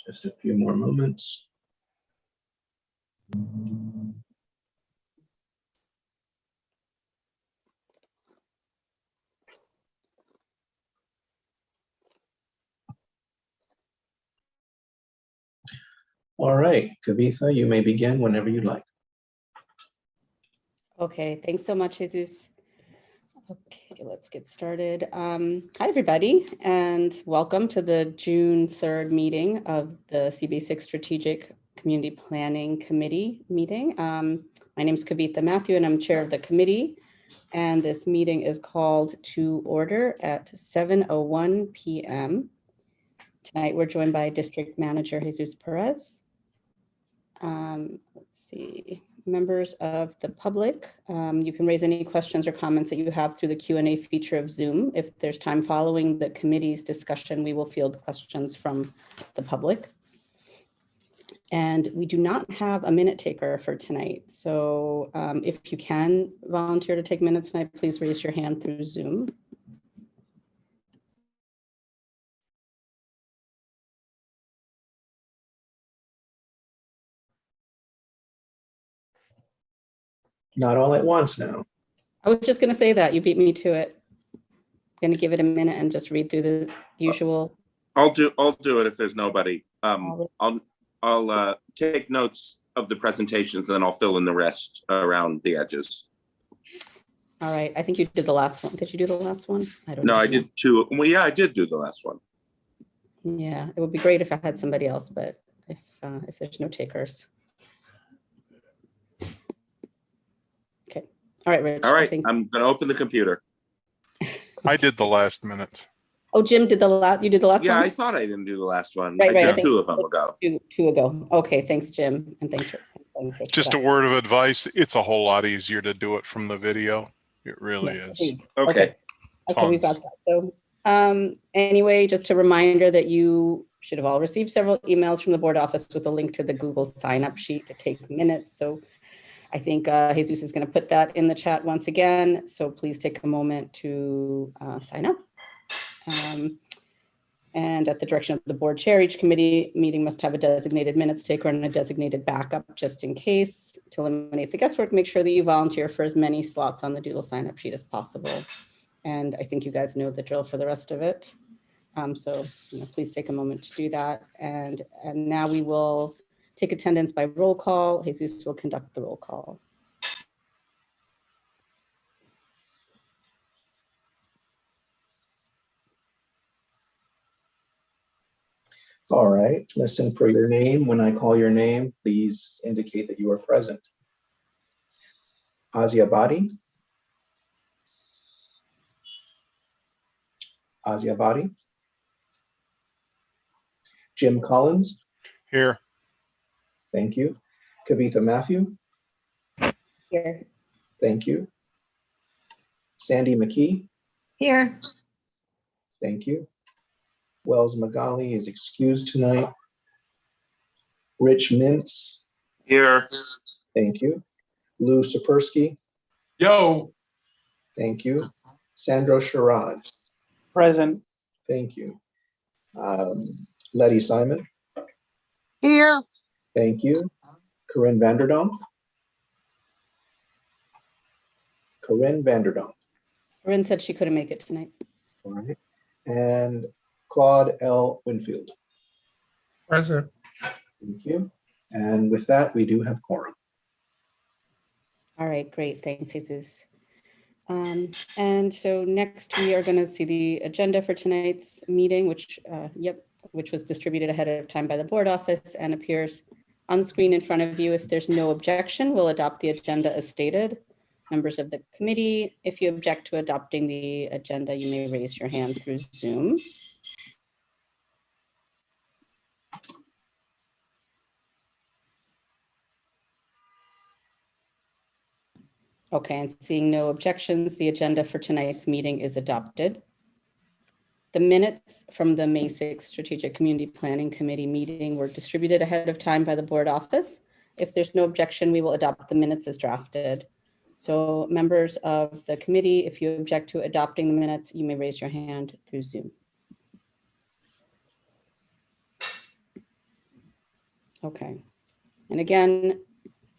Just a few more moments. All right, Kavitha, you may begin whenever you'd like. Okay, thanks so much, Jesus. Okay, let's get started. Hi, everybody, and welcome to the June 3rd meeting of the CB6 Strategic Community Planning Committee meeting. My name is Kavitha Matthew, and I'm chair of the committee. And this meeting is called to order at 7:01 p.m. Tonight, we're joined by District Manager Jesus Perez. Let's see, members of the public, you can raise any questions or comments that you have through the Q&A feature of Zoom. If there's time following the committee's discussion, we will field questions from the public. And we do not have a minute taker for tonight. So if you can volunteer to take minutes tonight, please raise your hand through Zoom. Not all at once now. I was just going to say that you beat me to it. I'm going to give it a minute and just read through the usual. I'll do it if there's nobody. I'll take notes of the presentations, and then I'll fill in the rest around the edges. All right. I think you did the last one. Did you do the last one? I don't know. No, I did two. Well, yeah, I did do the last one. Yeah, it would be great if I had somebody else, but if there's no takers. Okay. All right, Rich. All right, I'm going to open the computer. I did the last minute. Oh, Jim did the last. You did the last one. Yeah, I thought I didn't do the last one. Right, I right. did two of them ago. Two ago. Okay, thanks, Jim, and thanks for Just a word of advice: it's a whole lot easier to do it from the video. It really is. Okay. Okay, we've got that. So anyway, just a reminder that you should have all received several emails from the board office with a link to the Google sign-up sheet to take minutes. So I think Jesus is going to put that in the chat once again. So please take a moment to sign up. And at the direction of the board chair, each committee meeting must have a designated minutes taker and a designated backup just in case. To eliminate the guesswork, make sure that you volunteer for as many slots on the Doodle sign-up sheet as possible. And I think you guys know the drill for the rest of it. So please take a moment to do that. And now we will take attendance by roll call. Jesus will conduct the roll call. All right, listen for your name. When I call your name, please indicate that you are present. Asia Badi. Asia Badi. Jim Collins. Here. Thank you. Kavitha Matthew. Here. Thank you. Sandy McKee. Here. Thank you. Wells Magali is excused tonight. Rich Mintz. Here. Thank you. Lou Sapersky. Yo. Thank you. Sandra Sherrod. Present. Thank you. Letty Simon. Here. Thank you. Corinne Vanderdonk. Corinne Vanderdonk. Corinne said she couldn't make it tonight. All right. And Claude L. Winfield. Present. Thank you. And with that, we do have quorum. All right, great. Thanks, Jesus. And so next we are going to see the agenda for tonight's meeting, which was distributed ahead of time by the board office and appears on the screen in front of you. If there's no objection, we'll adopt the agenda as stated. Members of the committee, if you object to adopting the agenda, you may raise your hand through Zoom. Okay, and seeing no objections, the agenda for tonight's meeting is adopted. The minutes from the May 6th Strategic Community Planning Committee meeting were distributed ahead of time by the board office. If there's no objection, we will adopt the minutes as drafted. So members of the committee, if you object to adopting the minutes, you may raise your hand through Zoom. Okay. And again,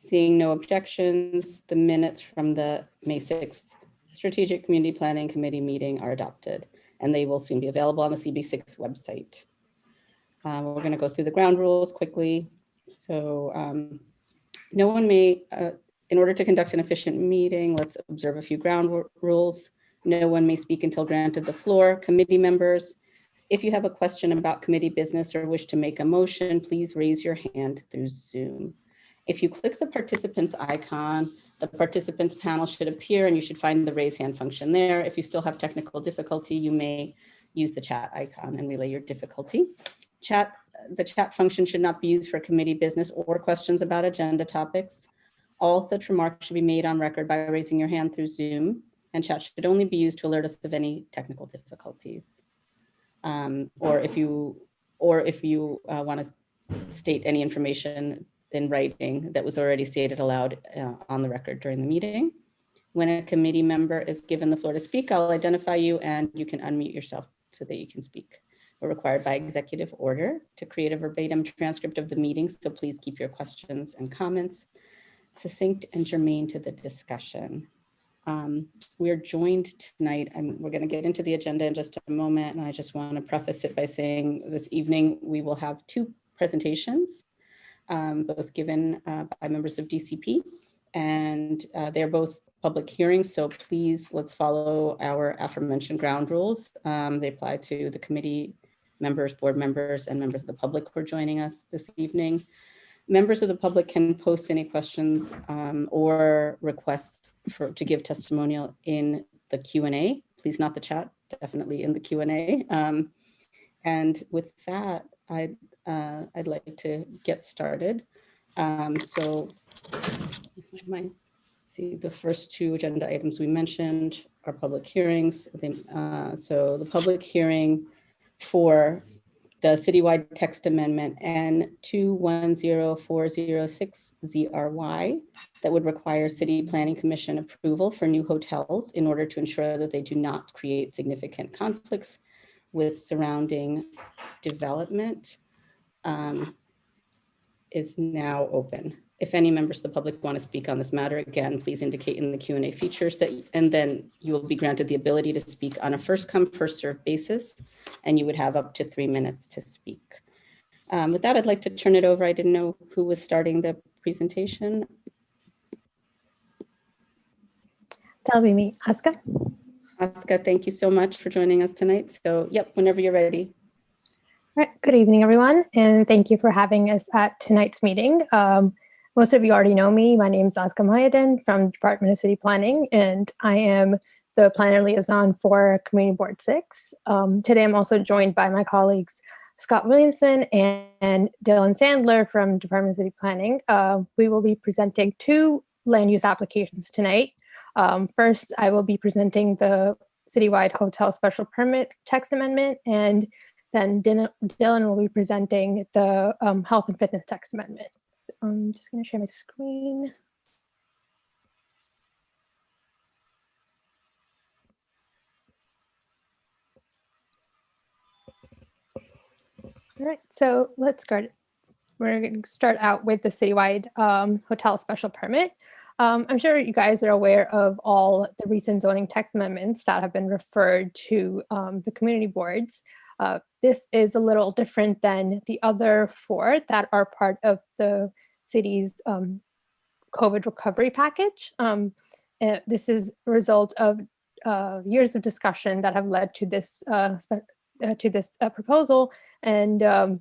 seeing no objections, the minutes from the May 6th Strategic Community Planning Committee meeting are adopted, and they will soon be available on the CB6 website. We're going to go through the ground rules quickly. So no one may, in order to conduct an efficient meeting, let's observe a few ground rules. No one may speak until granted the floor. Committee members, if you have a question about committee business or wish to make a motion, please raise your hand through Zoom. If you click the participants icon, the participants panel should appear and you should find the raise hand function there. If you still have technical difficulty, you may use the chat icon and relay your difficulty. The chat function should not be used for committee business or questions about agenda topics. All such remarks should be made on record by raising your hand through Zoom, and chat should only be used to alert us of any technical difficulties. Or if you want to state any information in writing that was already stated aloud on the record during the meeting. When a committee member is given the floor to speak, I'll identify you and you can unmute yourself so that you can speak. We're required by executive order to create a verbatim transcript of the meeting, so please keep your questions and comments succinct and germane to the discussion. We're joined tonight, and we're going to get into the agenda in just a moment, and I just want to preface it by saying this evening we will have two presentations, both given by members of DCP, and they're both public hearings, so please let's follow our aforementioned ground rules. They apply to the committee members, board members, and members of the public who are joining us this evening. Members of the public can post any questions or requests to give testimonial in the Q&A. Please not the chat, definitely in the Q&A. And with that, I'd like to get started. So see, the first two agenda items we mentioned are public hearings. So the public hearing for the citywide text amendment N210406ZRY that would require City Planning Commission approval for new hotels in order to ensure that they do not create significant conflicts with surrounding development is now open. If any members of the public want to speak on this matter, again, please indicate in the Q&A features and then you will be granted the ability to speak on a first come, first served basis, and you would have up to 3 minutes to speak. With that, I'd like to turn it over. I didn't know who was starting the presentation. That'll be me, Aska. Aska, thank you so much for joining us tonight. So, yep, whenever you're ready. All right, good evening, everyone, and thank you for having us at tonight's meeting. Most of you already know me. My name is Aska Mahayadin from the Department of City Planning, and I am the planner liaison for Community Board 6. Today, I'm also joined by my colleagues, Scott Williamson and Dylan Sandler from Department of City Planning. We will be presenting two land use applications tonight. First, I will be presenting the citywide hotel special permit text amendment, and then Dylan will be presenting the health and fitness text amendment. I'm just going to share my screen. All right, so let's start. We're going to start out with the citywide hotel special permit. I'm sure you guys are aware of all the recent zoning text amendments that have been referred to the community boards. This is a little different than the other four that are part of the city's COVID recovery package. This is a result of years of discussion that have led to this proposal, and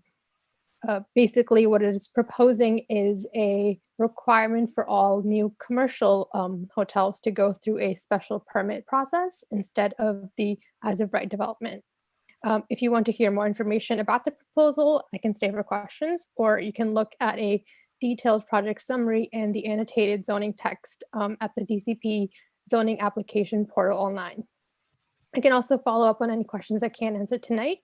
basically what it is proposing is a requirement for all new commercial hotels to go through a special permit process instead of the as-of-right development. If you want to hear more information about the proposal, I can stay for questions, or you can look at a detailed project summary and the annotated zoning text at the DCP zoning application portal online. I can also follow up on any questions I can't answer tonight.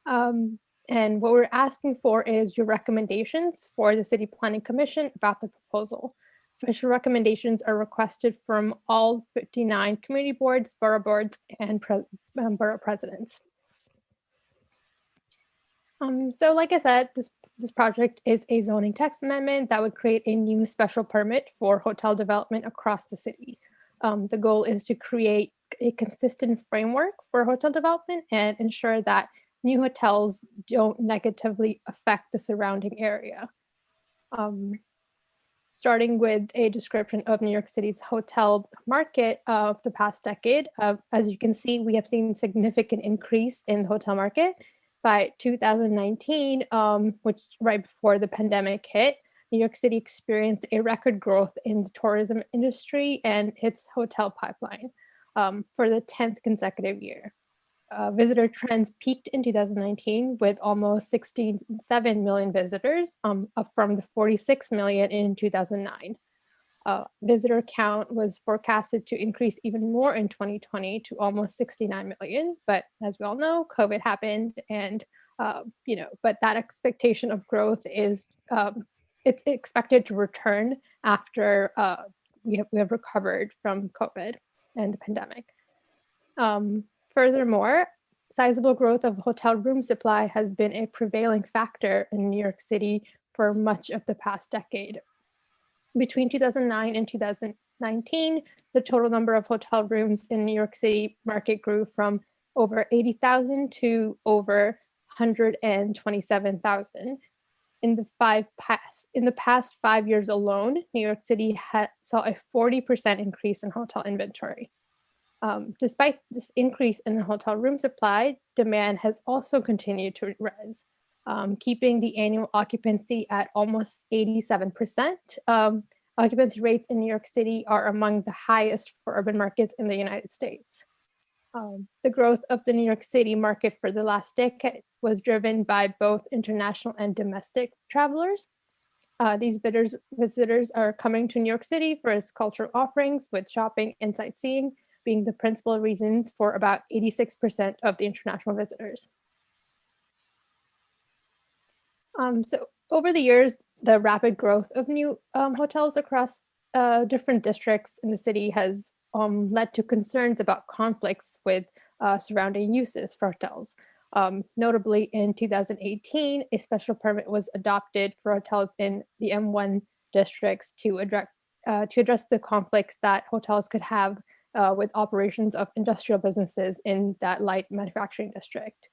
And what we're asking for is your recommendations for the City Planning Commission about the proposal. Official recommendations are requested from all 59 community boards, borough boards, and borough presidents. So like I said, this project is a zoning text amendment that would create a new special permit for hotel development across the city. The goal is to create a consistent framework for hotel development and ensure that new hotels don't negatively affect the surrounding area. Starting with a description of New York City's hotel market of the past decade. As you can see, we have seen significant increase in the hotel market. By 2019, which right before the pandemic hit, New York City experienced a record growth in the tourism industry and its hotel pipeline for the 10th consecutive year. Visitor trends peaked in 2019 with almost 67 million visitors, up from the 46 million in 2009. Visitor count was forecasted to increase even more in 2020 to almost 69 million. But as we all know, COVID happened, and but that expectation of growth is it's expected to return after we have recovered from COVID and the pandemic. Furthermore, sizable growth of hotel room supply has been a prevailing factor in New York City for much of the past decade. Between 2009 and 2019, the total number of hotel rooms in New York City market grew from over 80,000 to over 127,000. In the past 5 years alone, New York City saw a 40% increase in hotel inventory. Despite this increase in the hotel room supply, demand has also continued to rise, keeping the annual occupancy at almost 87%. Occupancy rates in New York City are among the highest for urban markets in the United States. The growth of the New York City market for the last decade was driven by both international and domestic travelers. These visitors are coming to New York City for its cultural offerings, with shopping and sightseeing being the principal reasons for about 86% of the international visitors. So over the years, the rapid growth of new hotels across different districts in the city has led to concerns about conflicts with surrounding uses for hotels. Notably, in 2018, a special permit was adopted for hotels in the M1 districts to address the conflicts that hotels could have with operations of industrial businesses in that light manufacturing district.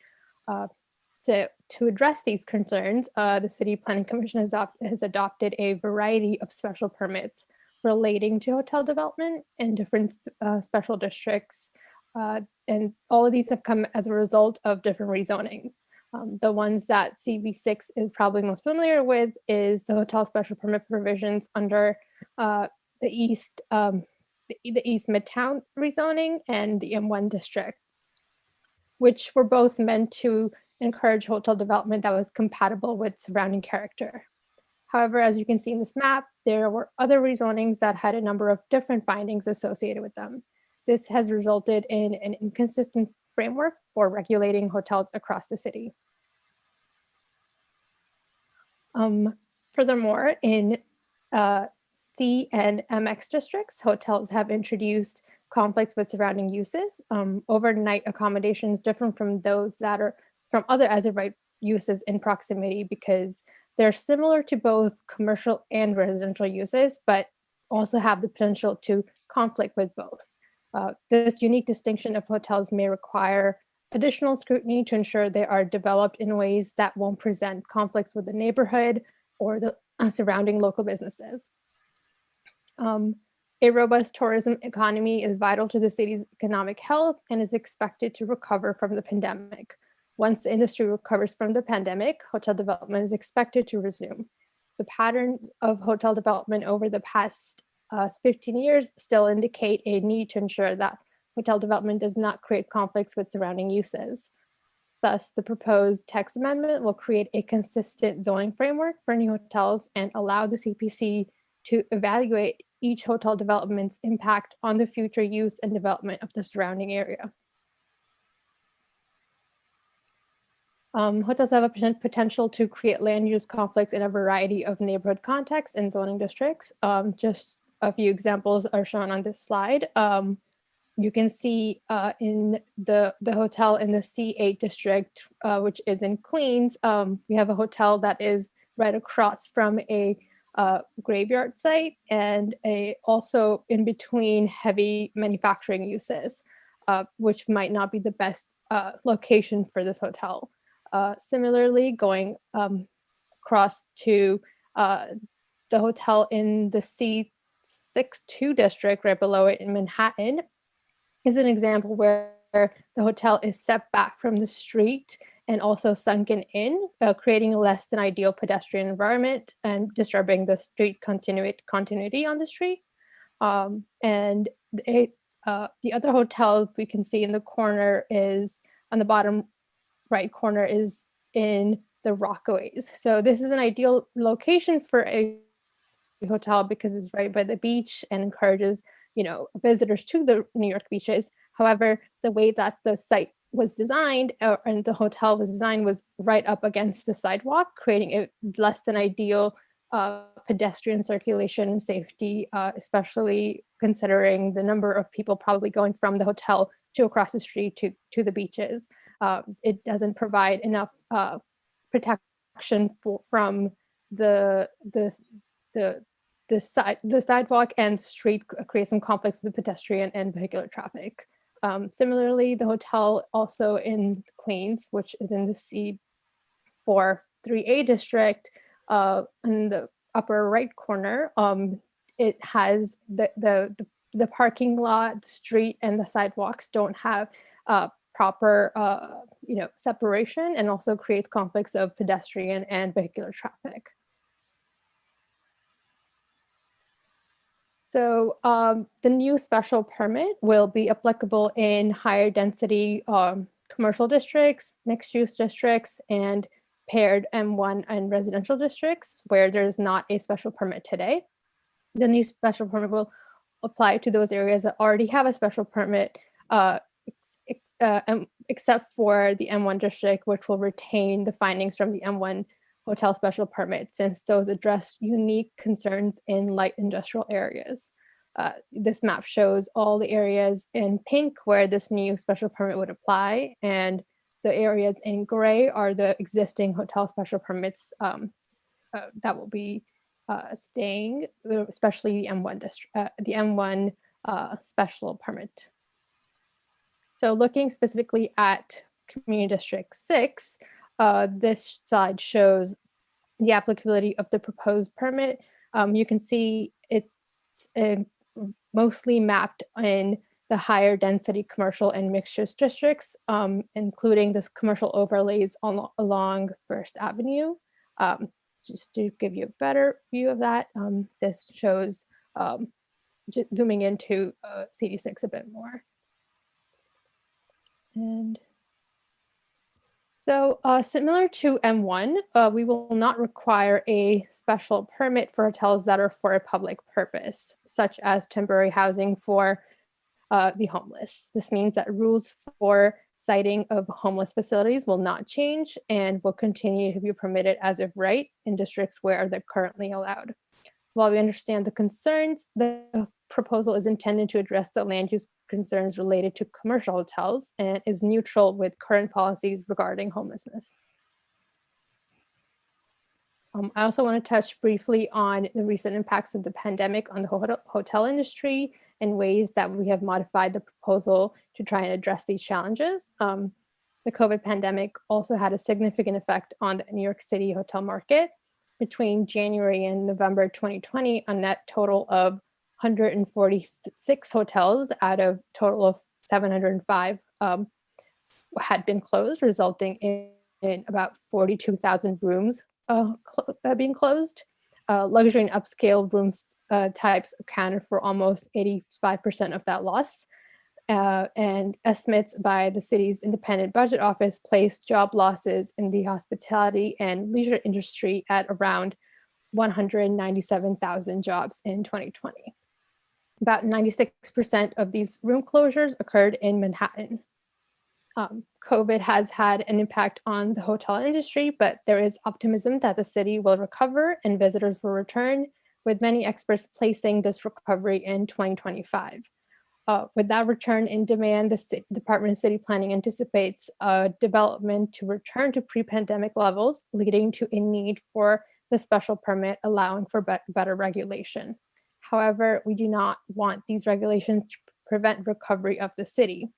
To address these concerns, the City Planning Commission has adopted a variety of special permits relating to hotel development in different special districts. And all of these have come as a result of different rezonings. The ones that CB6 is probably most familiar with is the hotel special permit provisions under the East Midtown rezoning and the M1 district, which were both meant to encourage hotel development that was compatible with surrounding character. However, as you can see in this map, there were other rezonings that had a number of different findings associated with them. This has resulted in an inconsistent framework for regulating hotels across the city. Furthermore, in C and MX districts, hotels have introduced conflicts with surrounding uses. Overnight accommodations different from those that are from other as-of-right uses in proximity because they're similar to both commercial and residential uses, but also have the potential to conflict with both. This unique distinction of hotels may require additional scrutiny to ensure they are developed in ways that won't present conflicts with the neighborhood or the surrounding local businesses. A robust tourism economy is vital to the city's economic health and is expected to recover from the pandemic. Once the industry recovers from the pandemic, hotel development is expected to resume. The patterns of hotel development over the past 15 years still indicate a need to ensure that hotel development does not create conflicts with surrounding uses. Thus, the proposed text amendment will create a consistent zoning framework for new hotels and allow the CPC to evaluate each hotel development's impact on the future use and development of the surrounding area. Hotels have a potential to create land use conflicts in a variety of neighborhood contexts and zoning districts. Just a few examples are shown on this slide. You can see in the hotel in the C8 district, which is in Queens, we have a hotel that is right across from a graveyard site and also in between heavy manufacturing uses, which might not be the best location for this hotel. Similarly, going across to the hotel in the C62 district, right below it in Manhattan, is an example where the hotel is set back from the street and also sunken in, creating a less than ideal pedestrian environment and disturbing the street continuity on the street. And the other hotel we can see in the corner is on the bottom right corner is in the Rockaways. So this is an ideal location for a hotel because it's right by the beach and encourages, visitors to the New York beaches. However, the way that the site was designed and the hotel was designed was right up against the sidewalk, creating a less than ideal pedestrian circulation and safety, especially considering the number of people probably going from the hotel to across the street to the beaches. It doesn't provide enough protection from the sidewalk and street, creates some conflicts with the pedestrian and vehicular traffic. Similarly, the hotel also in Queens, which is in the C4 3A district, in the upper right corner, it has the parking lot, the street, and the sidewalks don't have proper separation, and also creates conflicts of pedestrian and vehicular traffic. So the new special permit will be applicable in higher density commercial districts, mixed use districts, and paired M1 and residential districts where there's not a special permit today. The new special permit will apply to those areas that already have a special permit, except for the M1 district, which will retain the findings from the M1 hotel special permit, since those address unique concerns in light industrial areas. This map shows all the areas in pink where this new special permit would apply, and the areas in gray are the existing hotel special permits that will be staying, especially the M1 district, the M1 special permit. So looking specifically at Community District 6, this slide shows the applicability of the proposed permit. You can see it's mostly mapped in the higher density commercial and mixed use districts, including this commercial overlays along First Avenue. Just to give you a better view of that, this shows zooming into CD6 a bit more. And so similar to M1, we will not require a special permit for hotels that are for a public purpose, such as temporary housing for the homeless. This means that rules for siting of homeless facilities will not change and will continue to be permitted as of right in districts where they're currently allowed. While we understand the concerns, the proposal is intended to address the land use concerns related to commercial hotels and is neutral with current policies regarding homelessness. I also want to touch briefly on the recent impacts of the pandemic on the hotel industry and ways that we have modified the proposal to try and address these challenges. The COVID pandemic also had a significant effect on the New York City hotel market. Between January and November 2020, a net total of 146 hotels out of total of 705 had been closed, resulting in about 42,000 rooms being closed. Luxury and upscale rooms types accounted for almost 85% of that loss. And estimates by the city's independent budget office placed job losses in the hospitality and leisure industry at around 197,000 jobs in 2020. About 96% of these room closures occurred in Manhattan. COVID has had an impact on the hotel industry, but there is optimism that the city will recover and visitors will return, with many experts placing this recovery in 2025. With that return in demand, the Department of City Planning anticipates development to return to pre-pandemic levels, leading to a need for the special permit, allowing for better regulation. However, we do not want these regulations to prevent recovery of the city.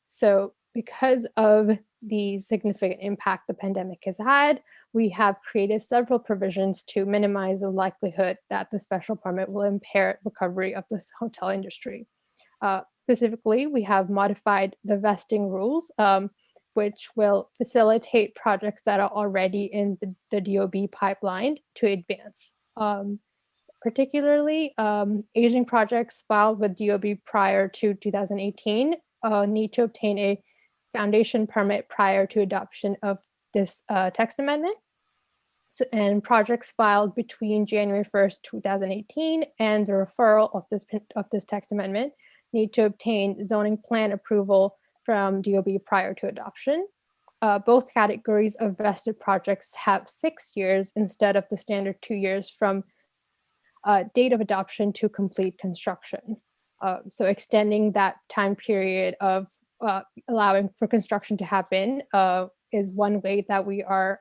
So because of the significant impact the pandemic has had, we have created several provisions to minimize the likelihood that the special permit will impair recovery of the hotel industry. Specifically, we have modified the vesting rules, which will facilitate projects that are already in the DOB pipeline to advance. Particularly, aging projects filed with DOB prior to 2018 need to obtain a foundation permit prior to adoption of this text amendment. And projects filed between January 1st, 2018 and the referral of this text amendment need to obtain zoning plan approval from DOB prior to adoption. Both categories of vested projects have 6 years instead of the standard 2 years from date of adoption to complete construction. So extending that time period of allowing for construction to happen is one way that we are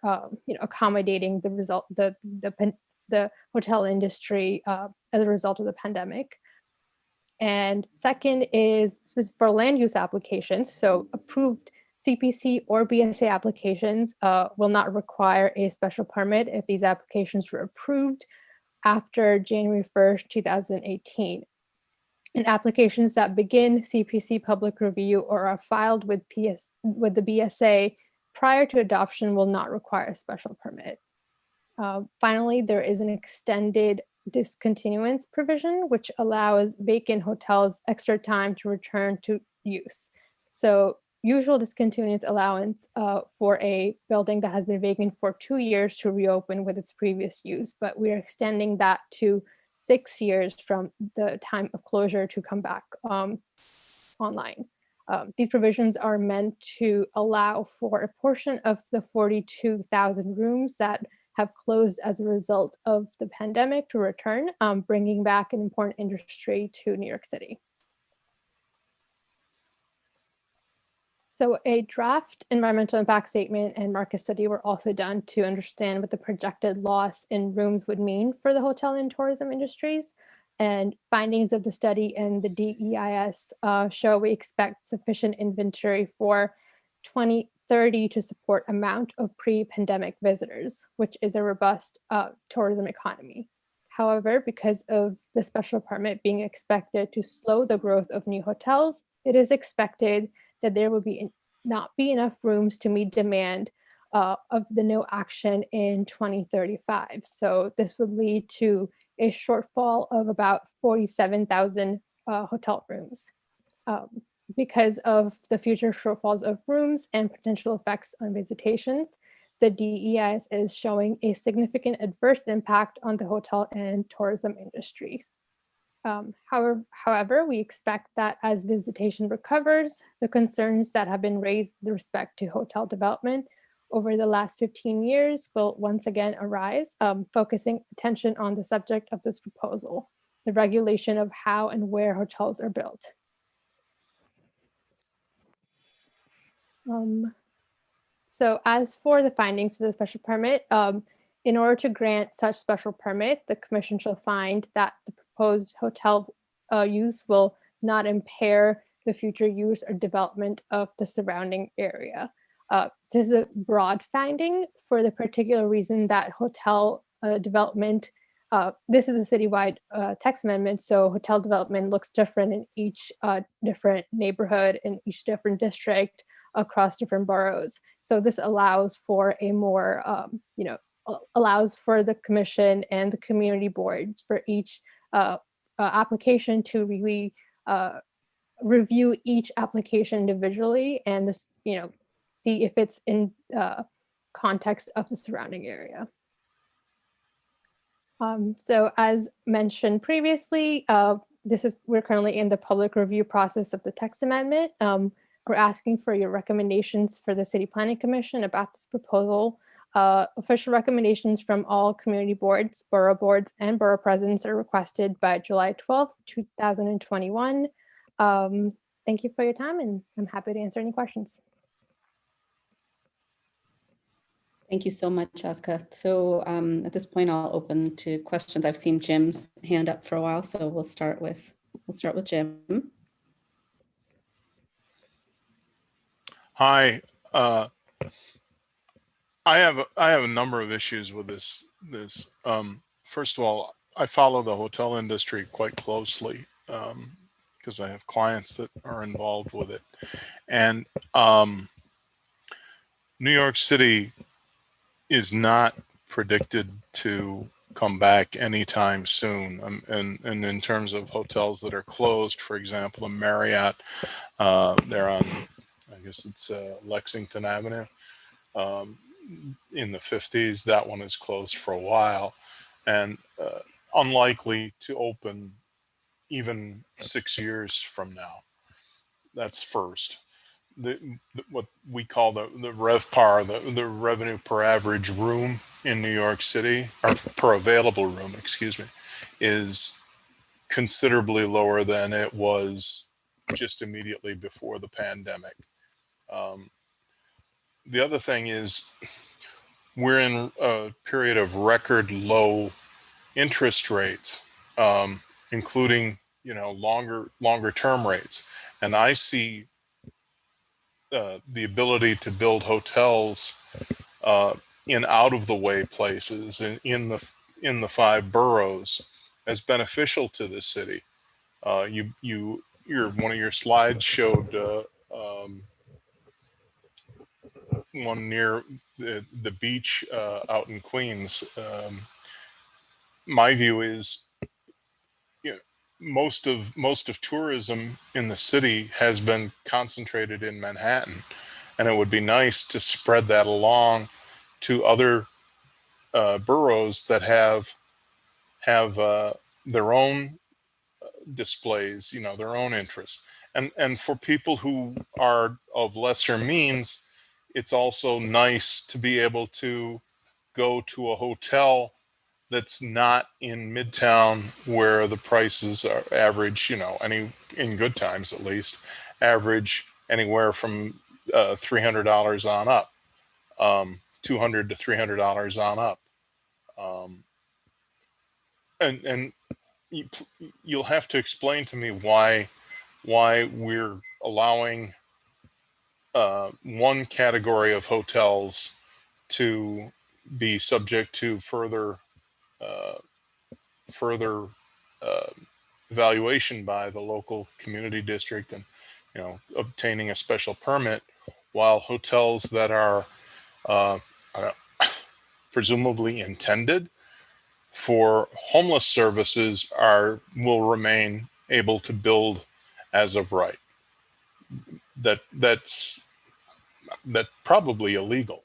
accommodating the hotel industry as a result of the pandemic. And second is for land use applications. So approved CPC or BSA applications will not require a special permit if these applications were approved after January 1st, 2018. And applications that begin CPC public review or are filed with the BSA prior to adoption will not require a special permit. Finally, there is an extended discontinuance provision, which allows vacant hotels extra time to return to use. So usual discontinuance allowance for a building that has been vacant for 2 years to reopen with its previous use, but we are extending that to 6 years from the time of closure to come back online. These provisions are meant to allow for a portion of the 42,000 rooms that have closed as a result of the pandemic to return, bringing back an important industry to New York City. So a draft environmental impact statement and market study were also done to understand what the projected loss in rooms would mean for the hotel and tourism industries. And findings of the study and the DEIS show we expect sufficient inventory for 2030 to support amount of pre-pandemic visitors, which is a robust tourism economy. However, because of the special permit being expected to slow the growth of new hotels, it is expected that there will not be enough rooms to meet demand of the no action in 2035. So this would lead to a shortfall of about 47,000 hotel rooms. Because of the future shortfalls of rooms and potential effects on visitations, the DEIS is showing a significant adverse impact on the hotel and tourism industries. However, we expect that as visitation recovers, the concerns that have been raised with respect to hotel development over the last 15 years will once again arise, focusing attention on the subject of this proposal, the regulation of how and where hotels are built. So as for the findings for the special permit, in order to grant such special permit, the commission shall find that the proposed hotel use will not impair the future use or development of the surrounding area. This is a broad finding for the particular reason that hotel development, this is a citywide text amendment, so hotel development looks different in each different neighborhood, in each different district, across different boroughs. So this allows for a more, allows for the commission and the community boards for each application to really review each application individually and this, see if it's in context of the surrounding area. So as mentioned previously, we're currently in the public review process of the text amendment. We're asking for your recommendations for the City Planning Commission about this proposal. Official recommendations from all community boards, borough boards, and borough presidents are requested by July 12th, 2021. Thank you for your time, and I'm happy to answer any questions. Thank you so much, Aska. So at this point, I'll open to questions. I've seen Jim's hand up for a while, so we'll start with Jim. Hi. I have a number of issues with this. First of all, I follow the hotel industry quite closely because I have clients that are involved with it, and New York City is not predicted to come back anytime soon. And in terms of hotels that are closed, for example, a Marriott, they're on, I guess it's Lexington Avenue. In the 50s, that one is closed for a while and unlikely to open even 6 years from now. That's first. What we call the RevPAR, the revenue per average room in New York City, or per available room, excuse me, is considerably lower than it was just immediately before the pandemic. The other thing is we're in a period of record low interest rates, including longer term rates, and I see the ability to build hotels in out of the way places and in the 5 boroughs as beneficial to the city. One of your slides showed one near the beach out in Queens. My view is, most of tourism in the city has been concentrated in Manhattan, and it would be nice to spread that along to other boroughs that have their own displays, their own interests. And for people who are of lesser means, it's also nice to be able to go to a hotel that's not in Midtown, where the prices are average, in good times at least, average anywhere from $300 on up, $200 to $300 on up. And you'll have to explain to me why we're allowing one category of hotels to be subject to further evaluation by the local community district and obtaining a special permit, while hotels that are presumably intended for homeless services will remain able to build as of right. That's probably illegal,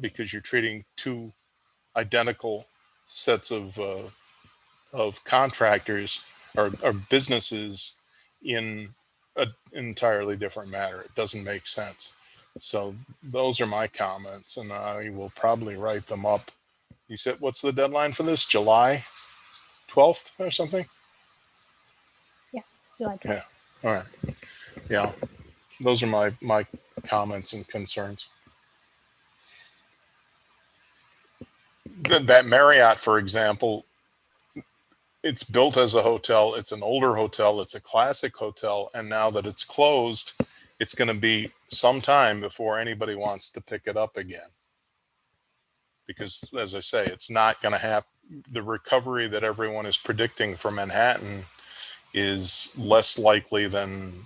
because you're treating 2 identical sets of contractors or businesses in an entirely different manner. It doesn't make sense. So those are my comments, and I will probably write them up. You said, what's the deadline for this? July 12th or something? Yeah, it's July 12th. Yeah. All right. Yeah. Those are my comments and concerns. That Marriott, for example, it's built as a hotel. It's an older hotel. It's a classic hotel. And now that it's closed, it's going to be some time before anybody wants to pick it up again. Because, as I say, it's not going to happen. The recovery that everyone is predicting for Manhattan is less likely than,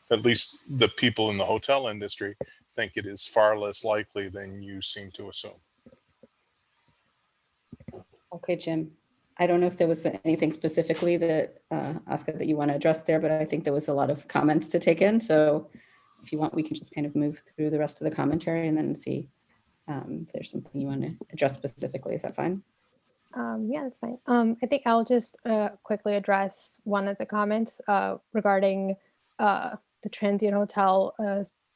at least the people in the hotel industry think it is far less likely than you seem to assume. Okay, Jim. I don't know if there was anything specifically that, Aska, that you want to address there, but I think there was a lot of comments to take in. So if you want, we can just kind of move through the rest of the commentary and then see if there's something you want to address specifically. Is that fine? Yeah, that's fine. I think I'll just quickly address one of the comments regarding the transient hotel,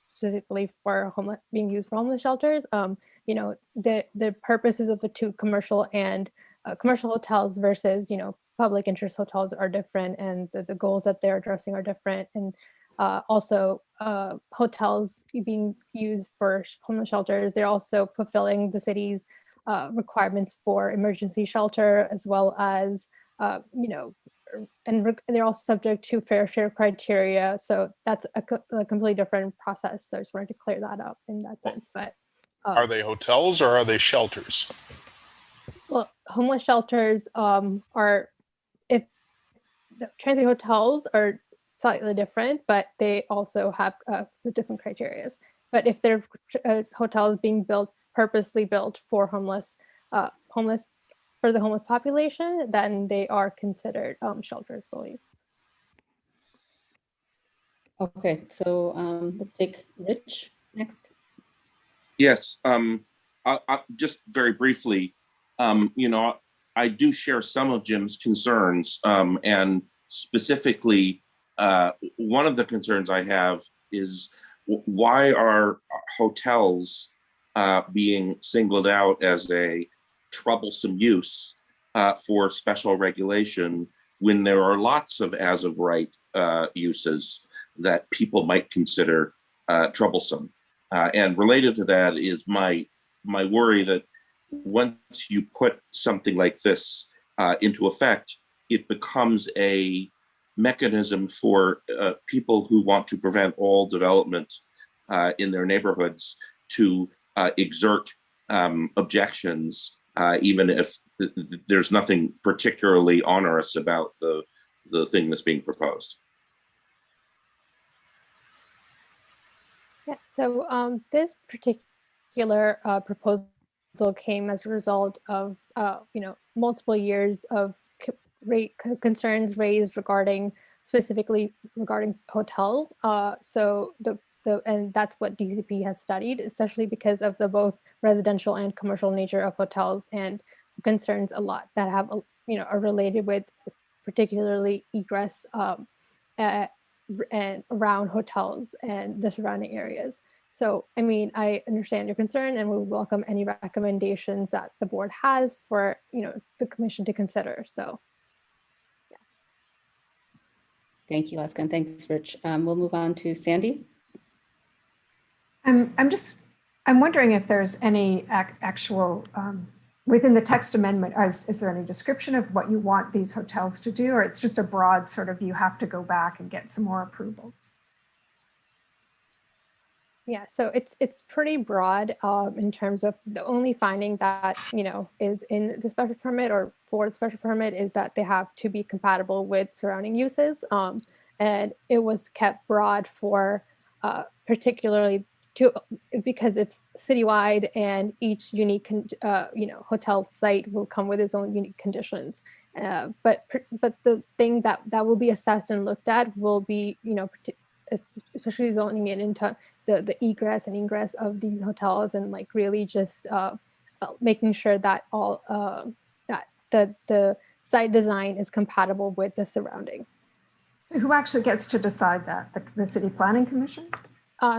specifically for being used for homeless shelters. The purposes of the 2 commercial and commercial hotels versus public interest hotels are different, and the goals that they're addressing are different. And also hotels being used for homeless shelters, they're also fulfilling the city's requirements for emergency shelter, as well as, and they're also subject to fair share criteria. So that's a completely different process. So I just wanted to clear that up in that sense. But Are they hotels or are they shelters? well, homeless shelters are, if the transit hotels are slightly different, but they also have the different criteria. But if they're hotels being built, purposely built for the homeless population, then they are considered shelters, I believe. Okay, so let's take Rich next. Yes, I just very briefly, I do share some of Jim's concerns, and specifically, one of the concerns I have is why are hotels being singled out as a troublesome use for special regulation when there are lots of as of right uses that people might consider troublesome. And related to that is my worry that once you put something like this into effect, it becomes a mechanism for people who want to prevent all development in their neighborhoods to exert objections, even if there's nothing particularly onerous about the thing that's being proposed. Yeah, so this particular proposal came as a result of multiple years of concerns raised specifically regarding hotels. So and that's what DCP has studied, especially because of the both residential and commercial nature of hotels, and concerns a lot that have are related with particularly egress and around hotels and the surrounding areas. So, I mean, I understand your concern, and we welcome any recommendations that the board has for, the commission to consider. So, yeah. Thank you, Oscar, and thanks, Rich. We'll move on to Sandy. I'm wondering if there's any actual, within the text amendment, is there any description of what you want these hotels to do, or it's just a broad sort of, you have to go back and get some more approvals? Yeah, so it's pretty broad in terms of the only finding that, is in the special permit or for the special permit is that they have to be compatible with surrounding uses. And it was kept broad for particularly because it's citywide, and each unique, hotel site will come with its own unique conditions. But the thing that will be assessed and looked at will be, especially zoning it into the egress and ingress of these hotels, and like really just making sure that all that the site design is compatible with the surrounding. So who actually gets to decide that? The City Planning Commission?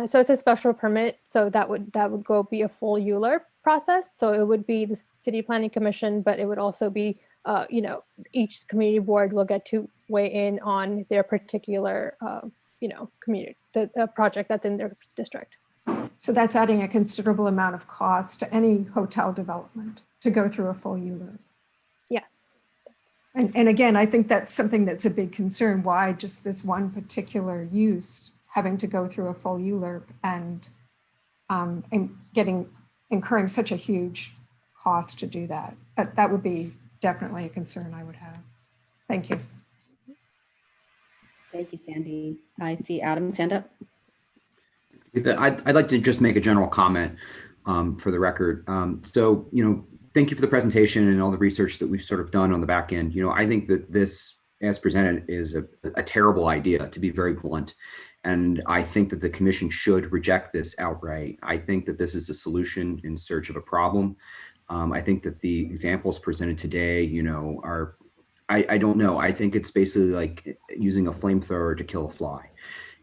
So it's a special permit, so that would go be a full ULURP process. So it would be the City Planning Commission, but it would also be, each community board will get to weigh in on their particular, community, the project that's in their district. So that's adding a considerable amount of cost to any hotel development to go through a full ULURP. Yes. And again, I think that's something that's a big concern. Why just this one particular use having to go through a full ULURP and incurring such a huge cost to do that? That would be definitely a concern I would have. Thank you. Thank you, Sandy. I see Adam's hand up. I'd like to just make a general comment for the record. So, thank you for the presentation and all the research that we've sort of done on the back end. I think that this, as presented, is a terrible idea, to be very blunt. And I think that the commission should reject this outright. I think that this is a solution in search of a problem. I think that the examples presented today, are, I don't know. I think it's basically like using a flamethrower to kill a fly,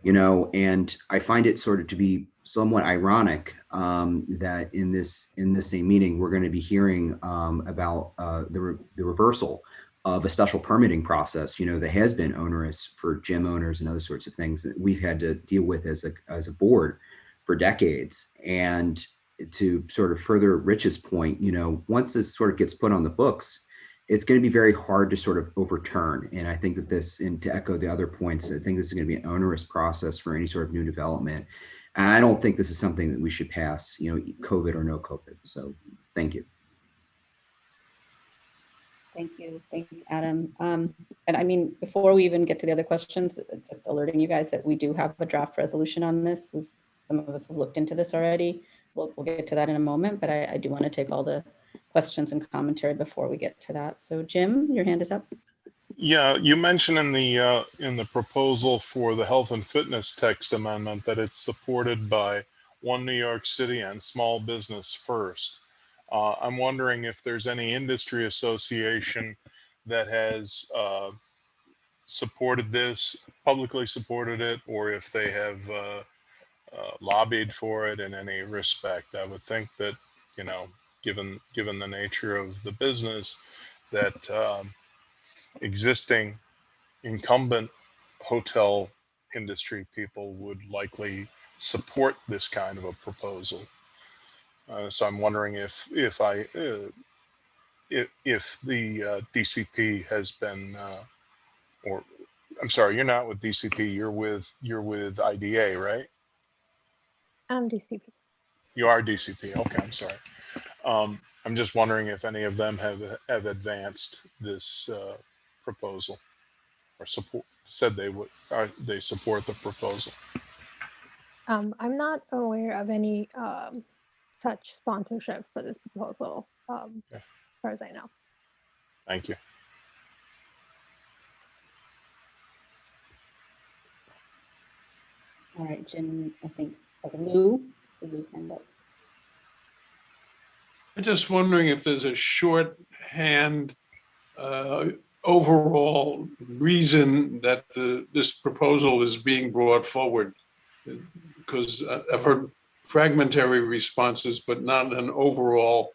and I find it sort of to be somewhat ironic that in this same meeting, we're going to be hearing about the reversal of a special permitting process, that has been onerous for gym owners and other sorts of things that we've had to deal with as a board for decades. And to sort of further Rich's point, once this sort of gets put on the books, it's going to be very hard to sort of overturn. And I think that this, and to echo the other points, I think this is going to be an onerous process for any sort of new development. And I don't think this is something that we should pass, COVID or no COVID. So thank you. Thank you. Thanks, Adam. And I mean, before we even get to the other questions, just alerting you guys that we do have a draft resolution on this. Some of us have looked into this already. We'll get to that in a moment, but I do want to take all the questions and commentary before we get to that. So Jim, your hand is up. Yeah, you mentioned in the proposal for the health and fitness text amendment that it's supported by One New York City and Small Business First. I'm wondering if there's any industry association that has supported this, publicly supported it, or if they have lobbied for it in any respect. I would think that, given the nature of the business, that existing incumbent hotel industry people would likely support this kind of a proposal. So I'm wondering if the DCP has been, or I'm sorry, you're not with DCP. You're with IDA, right? I'm DCP. You are DCP. Okay, I'm sorry. I'm just wondering if any of them have advanced this proposal or said they support the proposal. I'm not aware of any such sponsorship for this proposal, Okay. as far as I know. Thank you. All right, Jim, I think Lou. So Lou's hand up. I'm just wondering if there's a shorthand overall reason that this proposal is being brought forward, because I've heard fragmentary responses, but not an overall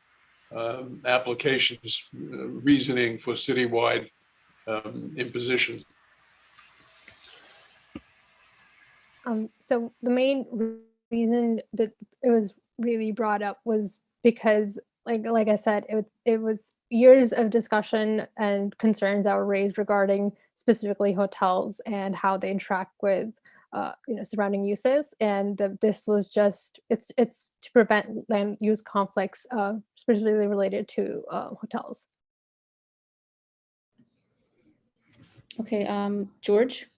applications reasoning for citywide imposition. So the main reason that it was really brought up was because, like I said, it was years of discussion and concerns that were raised regarding specifically hotels and how they interact with surrounding uses, and this was just it's to prevent land use conflicts, specifically related to hotels. Okay, George.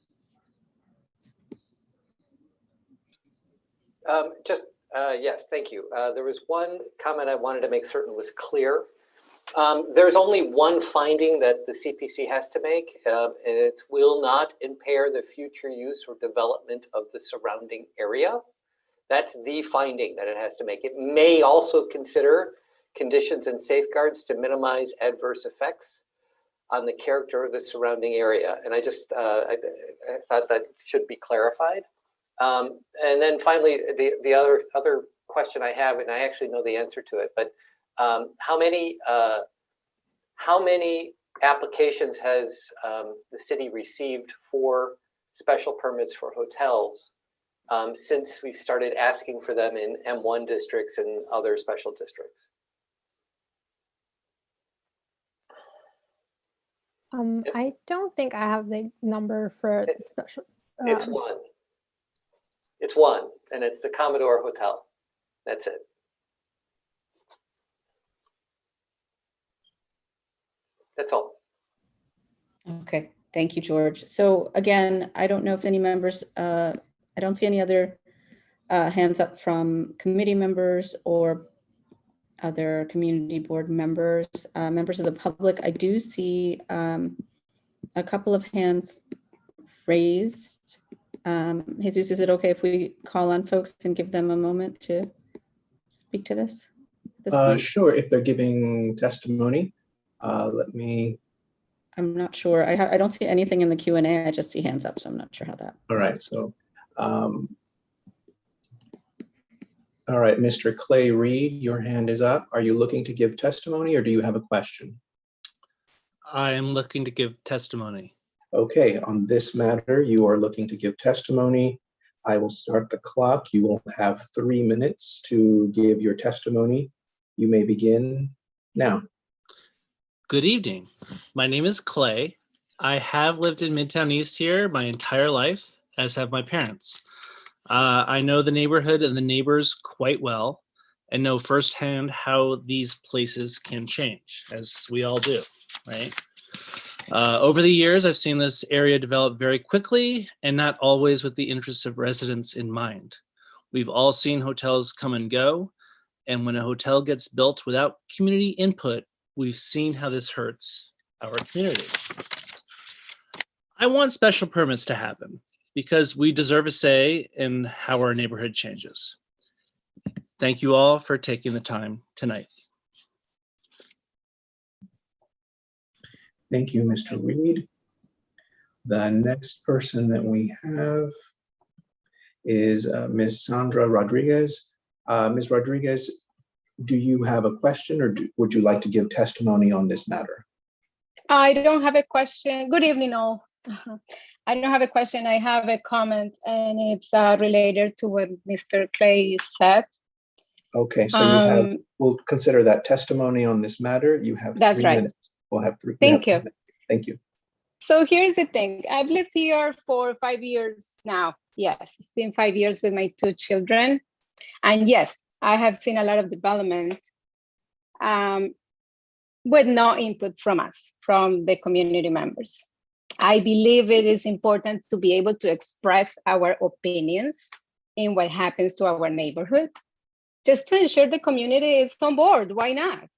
Yes, thank you. There was one comment I wanted to make certain was clear. There's only one finding that the CPC has to make, and it will not impair the future use or development of the surrounding area. That's the finding that it has to make. It may also consider conditions and safeguards to minimize adverse effects on the character of the surrounding area. And I thought that should be clarified. And then finally, the other question I have, and I actually know the answer to it, but how many applications has the city received for special permits for hotels since we started asking for them in M1 districts and other special districts? I don't think I have the number for the special. It's one. It's one, and it's the Commodore Hotel. That's it. That's all. Okay, thank you, George. So again, I don't know if any members, I don't see any other hands up from committee members or other community board members, members of the public. I do see a couple of hands raised. Jesus, is it okay if we call on folks and give them a moment to speak to this? Sure, if they're giving testimony. Let me. I'm not sure. I don't see anything in the Q&A. I just see hands up, so I'm not sure how that. All right, so. All right, Mr. Clay Reed, your hand is up. Are you looking to give testimony or do you have a question? I am looking to give testimony. Okay, on this matter, you are looking to give testimony. I will start the clock. You will have 3 minutes to give your testimony. You may begin now. Good evening. My name is Clay. I have lived in Midtown East here my entire life, as have my parents. I know the neighborhood and the neighbors quite well and know firsthand how these places can change, as we all do, right? Over the years, I've seen this area develop very quickly and not always with the interests of residents in mind. We've all seen hotels come and go, and when a hotel gets built without community input, we've seen how this hurts our community. I want special permits to happen because we deserve a say in how our neighborhood changes. Thank you all for taking the time tonight. Thank you, Mr. Reed. The next person that we have is Ms. Sandra Rodriguez. Ms. Rodriguez, do you have a question or would you like to give testimony on this matter? I don't have a question. Good evening, all. I don't have a question. I have a comment, and it's related to what Mr. Clay said. Okay, so we'll consider that testimony on this matter. You have 3 minutes. We'll have 3 Thank you. Minutes. Thank you. So here's the thing. I've lived here for 5 years now. Yes, it's been 5 years with my 2 children. And yes, I have seen a lot of development with no input from us, from the community members. I believe it is important to be able to express our opinions in what happens to our neighborhood, just to ensure the community is on board. Why not?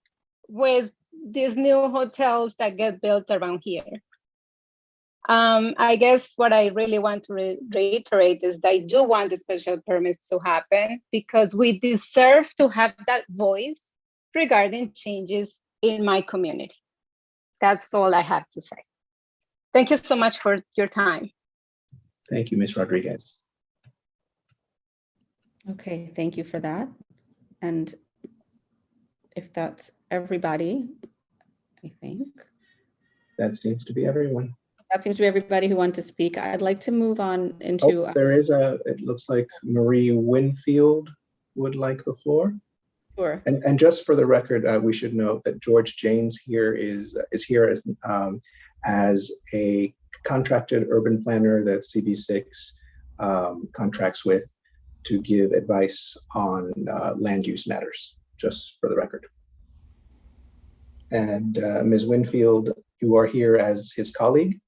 With these new hotels that get built around here. I guess what I really want to reiterate is that I do want the special permits to happen because we deserve to have that voice regarding changes in my community. That's all I have to say. Thank you so much for your time. Thank you, Ms. Rodriguez. Okay, thank you for that. And if that's everybody, I think. That seems to be everyone. That seems to be everybody who wanted to speak. I'd like to move on into. There is it looks like Marie Winfield would like the floor. Sure. And just for the record, we should note that George Janes here is here as a contracted urban planner that CB6 contracts with to give advice on land use matters, just for the record. And Ms. Winfield, you are here as his colleague?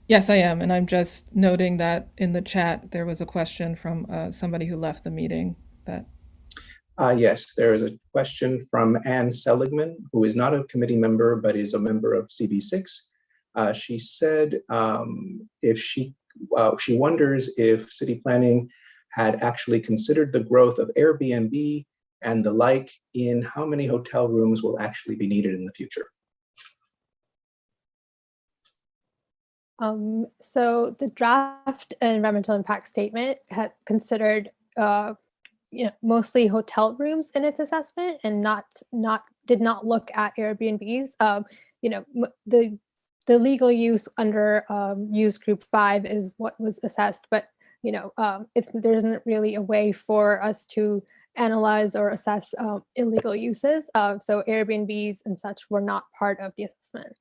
Yes, I am. And I'm just noting that in the chat, there was a question from somebody who left the meeting that. Yes, there is a question from Anne Seligman, who is not a committee member, but is a member of CB6. She said if she wonders if city planning had actually considered the growth of Airbnb and the like in how many hotel rooms will actually be needed in the future. So the draft environmental impact statement had considered mostly hotel rooms in its assessment and did not look at Airbnbs. The legal use under use group 5 is what was assessed, but there isn't really a way for us to analyze or assess illegal uses. So Airbnbs and such were not part of the assessment.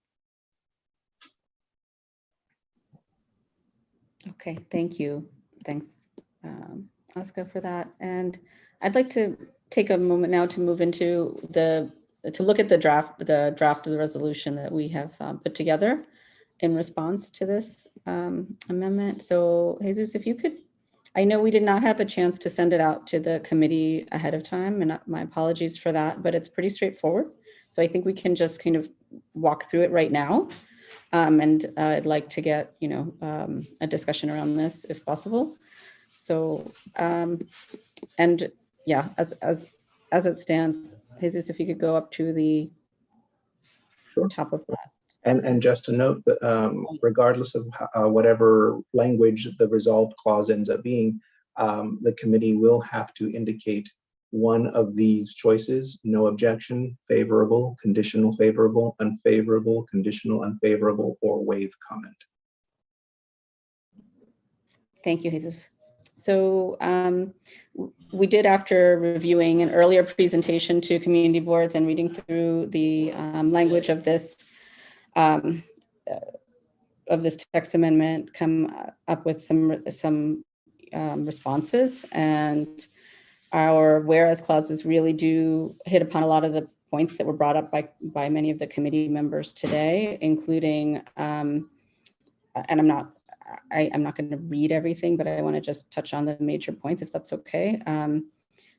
Okay, thank you. Thanks, Oscar, for that. And I'd like to take a moment now to move into to look at the draft of the resolution that we have put together in response to this amendment. So Jesus, if you could, I know we did not have a chance to send it out to the committee ahead of time, and my apologies for that, but it's pretty straightforward. So I think we can just kind of walk through it right now. And I'd like to get, a discussion around this if possible. So, and yeah, as it stands, Jesus, if you could go up to the top of that. And just to note that regardless of whatever language the resolved clause ends up being, the committee will have to indicate one of these choices: no objection, favorable, conditional favorable, unfavorable, conditional unfavorable, or waive comment. Thank you, Jesus. So we did, after reviewing an earlier presentation to community boards and reading through the language of this text amendment, come up with some responses. And our whereas clauses really do hit upon a lot of the points that were brought up by many of the committee members today, including, and I'm not going to read everything, but I want to just touch on the major points, if that's okay.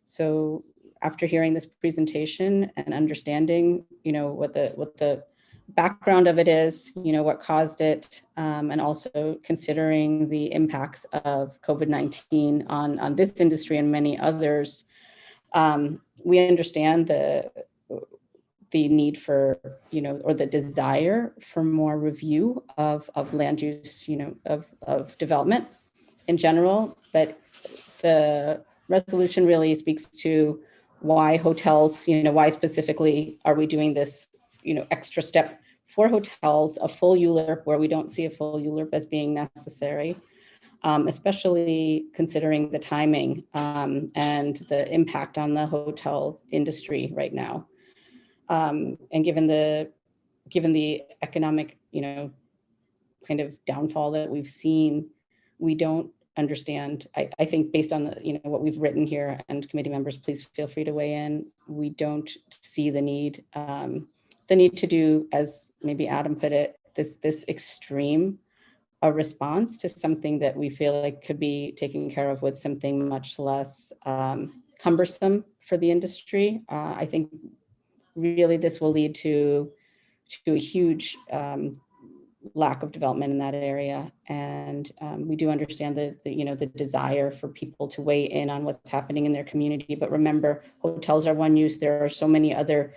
So after hearing this presentation and understanding, what the background of it is, what caused it, and also considering the impacts of COVID-19 on this industry and many others, we understand the need for, or the desire for more review of land use, of development in general. But the resolution really speaks to why hotels, why specifically are we doing this, extra step for hotels, a full ULURP where we don't see a full ULURP as being necessary, especially considering the timing and the impact on the hotel industry right now. And given the economic, kind of downfall that we've seen, we don't understand. I think based on the, what we've written here, and committee members, please feel free to weigh in. We don't see the need to do, as maybe Adam put it, this extreme a response to something that we feel like could be taken care of with something much less cumbersome for the industry. I think really this will lead to a huge lack of development in that area. And we do understand the desire for people to weigh in on what's happening in their community. But remember, hotels are one use. There are so many other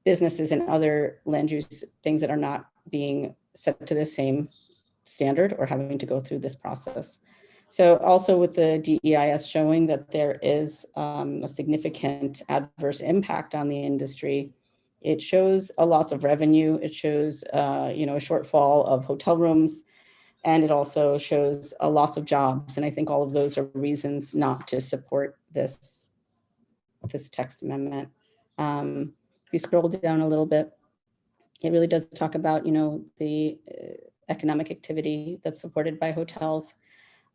businesses and other land use things that are not being set to the same standard or having to go through this process. So also with the DEIS showing that there is a significant adverse impact on the industry, it shows a loss of revenue. It shows, a shortfall of hotel rooms, and it also shows a loss of jobs. And I think all of those are reasons not to support this text amendment. If you scroll down a little bit, it really does talk about, the economic activity that's supported by hotels.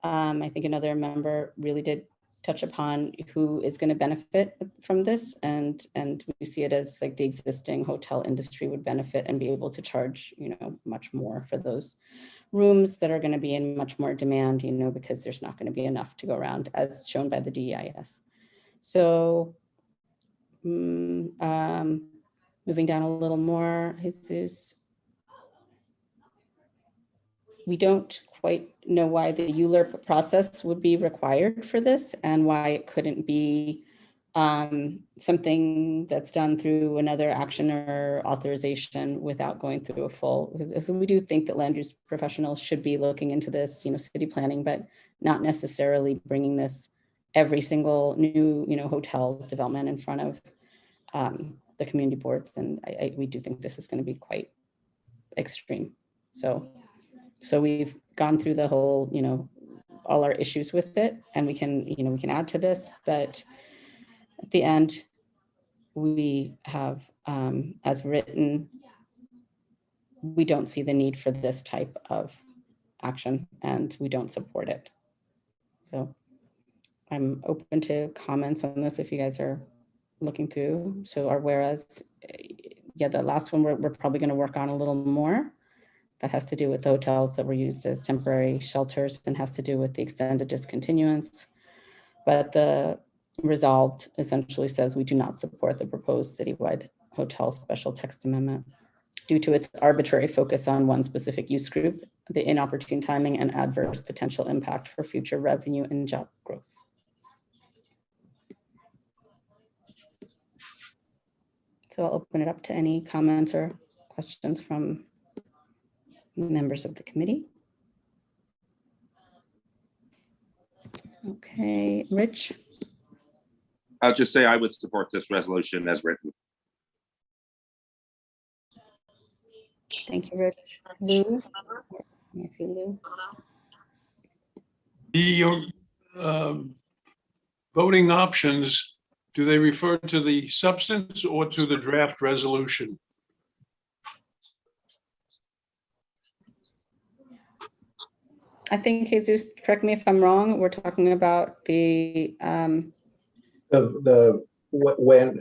I think another member really did touch upon who is going to benefit from this, and we see it as like the existing hotel industry would benefit and be able to charge, much more for those rooms that are going to be in much more demand, because there's not going to be enough to go around, as shown by the DEIS. So moving down a little more, Jesus, we don't quite know why the ULURP process would be required for this, and why it couldn't be something that's done through another action or authorization without going through a full. So we do think that land use professionals should be looking into this, city planning, but not necessarily bringing this every single new, hotel development in front of the community boards. And we do think this is going to be quite extreme. So we've gone through the whole, all our issues with it, and we can add to this, but at the end, we have, as written, we don't see the need for this type of action, and we don't support it. So I'm open to comments on this if you guys are looking through. So our whereas, yeah, the last one we're probably going to work on a little more. That has to do with hotels that were used as temporary shelters and has to do with the extended discontinuance. But the resolved essentially says we do not support the proposed citywide hotel special text amendment due to its arbitrary focus on one specific use group, the inopportune timing, and adverse potential impact for future revenue and job growth. So I'll open it up to any comments or questions from members of the committee. Okay, Rich. I'll just say I would support this resolution as written. Thank you, Rich. Lou? I see Lou. The voting options, do they refer to the substance or to the draft resolution? I think, Jesus, correct me if I'm wrong, we're talking about when the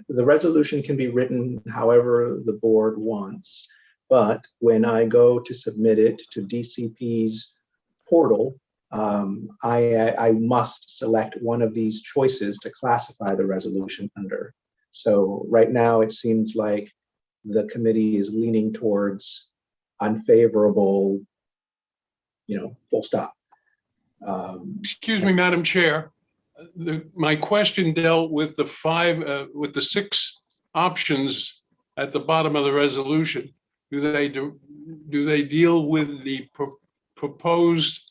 resolution can be written however the board wants, but when I go to submit it to DCP's portal, I must select one of these choices to classify the resolution under. So right now it seems like the committee is leaning towards unfavorable, full stop. Excuse me, Madam Chair. My question dealt with the 6 options at the bottom of the resolution. Do they deal with the proposed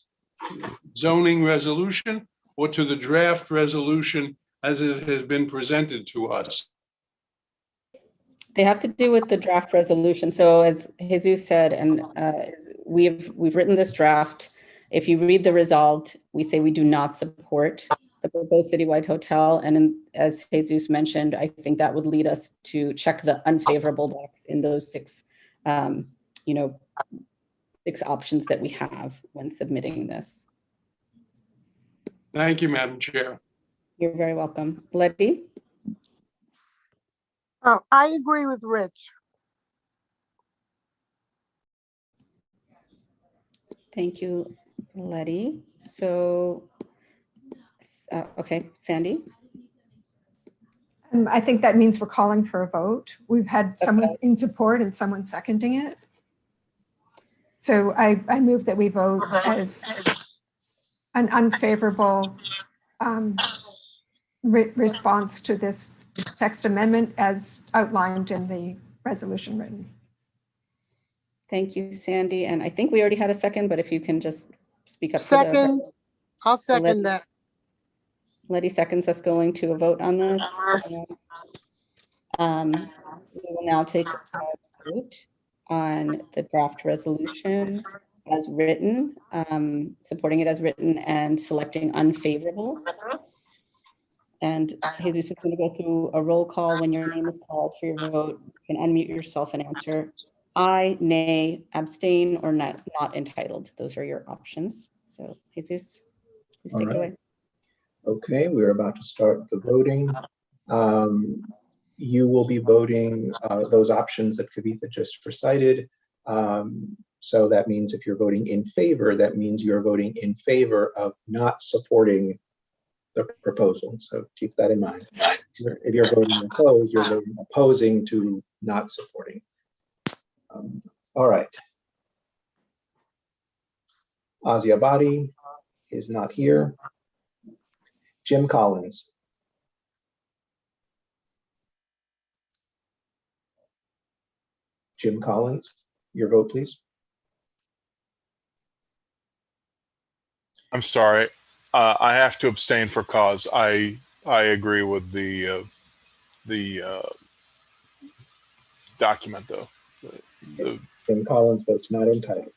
zoning resolution or to the draft resolution as it has been presented to us? They have to do with the draft resolution. So as Jesus said, and we've written this draft. If you read the resolved, we say we do not support the proposed citywide hotel. And as Jesus mentioned, I think that would lead us to check the unfavorable box in those 6, 6 options that we have when submitting this. Thank you, Madam Chair. You're very welcome. Letty? Oh, I agree with Rich. Thank you, Letty. So, okay, Sandy? I think that means we're calling for a vote. We've had someone in support and someone seconding it. So I move that we vote as an unfavorable response to this text amendment as outlined in the resolution written. Thank you, Sandy. And I think we already had a second, but if you can just speak up. Second, I'll second that. Letty seconds us going to a vote on this. We will now take a vote on the draft resolution as written, supporting it as written and selecting unfavorable. And Jesus is going to go through a roll call. When your name is called for your vote, you can unmute yourself and answer aye, nay, abstain, or not entitled. Those are your options. So Jesus, please take it away. Okay, we're about to start the voting. You will be voting those options that Kavitha just recited. So that means if you're voting in favor, that means you're voting in favor of not supporting the proposal. So keep that in mind. If you're voting opposed, you're voting opposing to not supporting. All right. Azia Badi is not here. Jim Collins. Jim Collins, your vote, please. I'm sorry. I have to abstain for cause. I agree with the document, though. Jim Collins votes not entitled.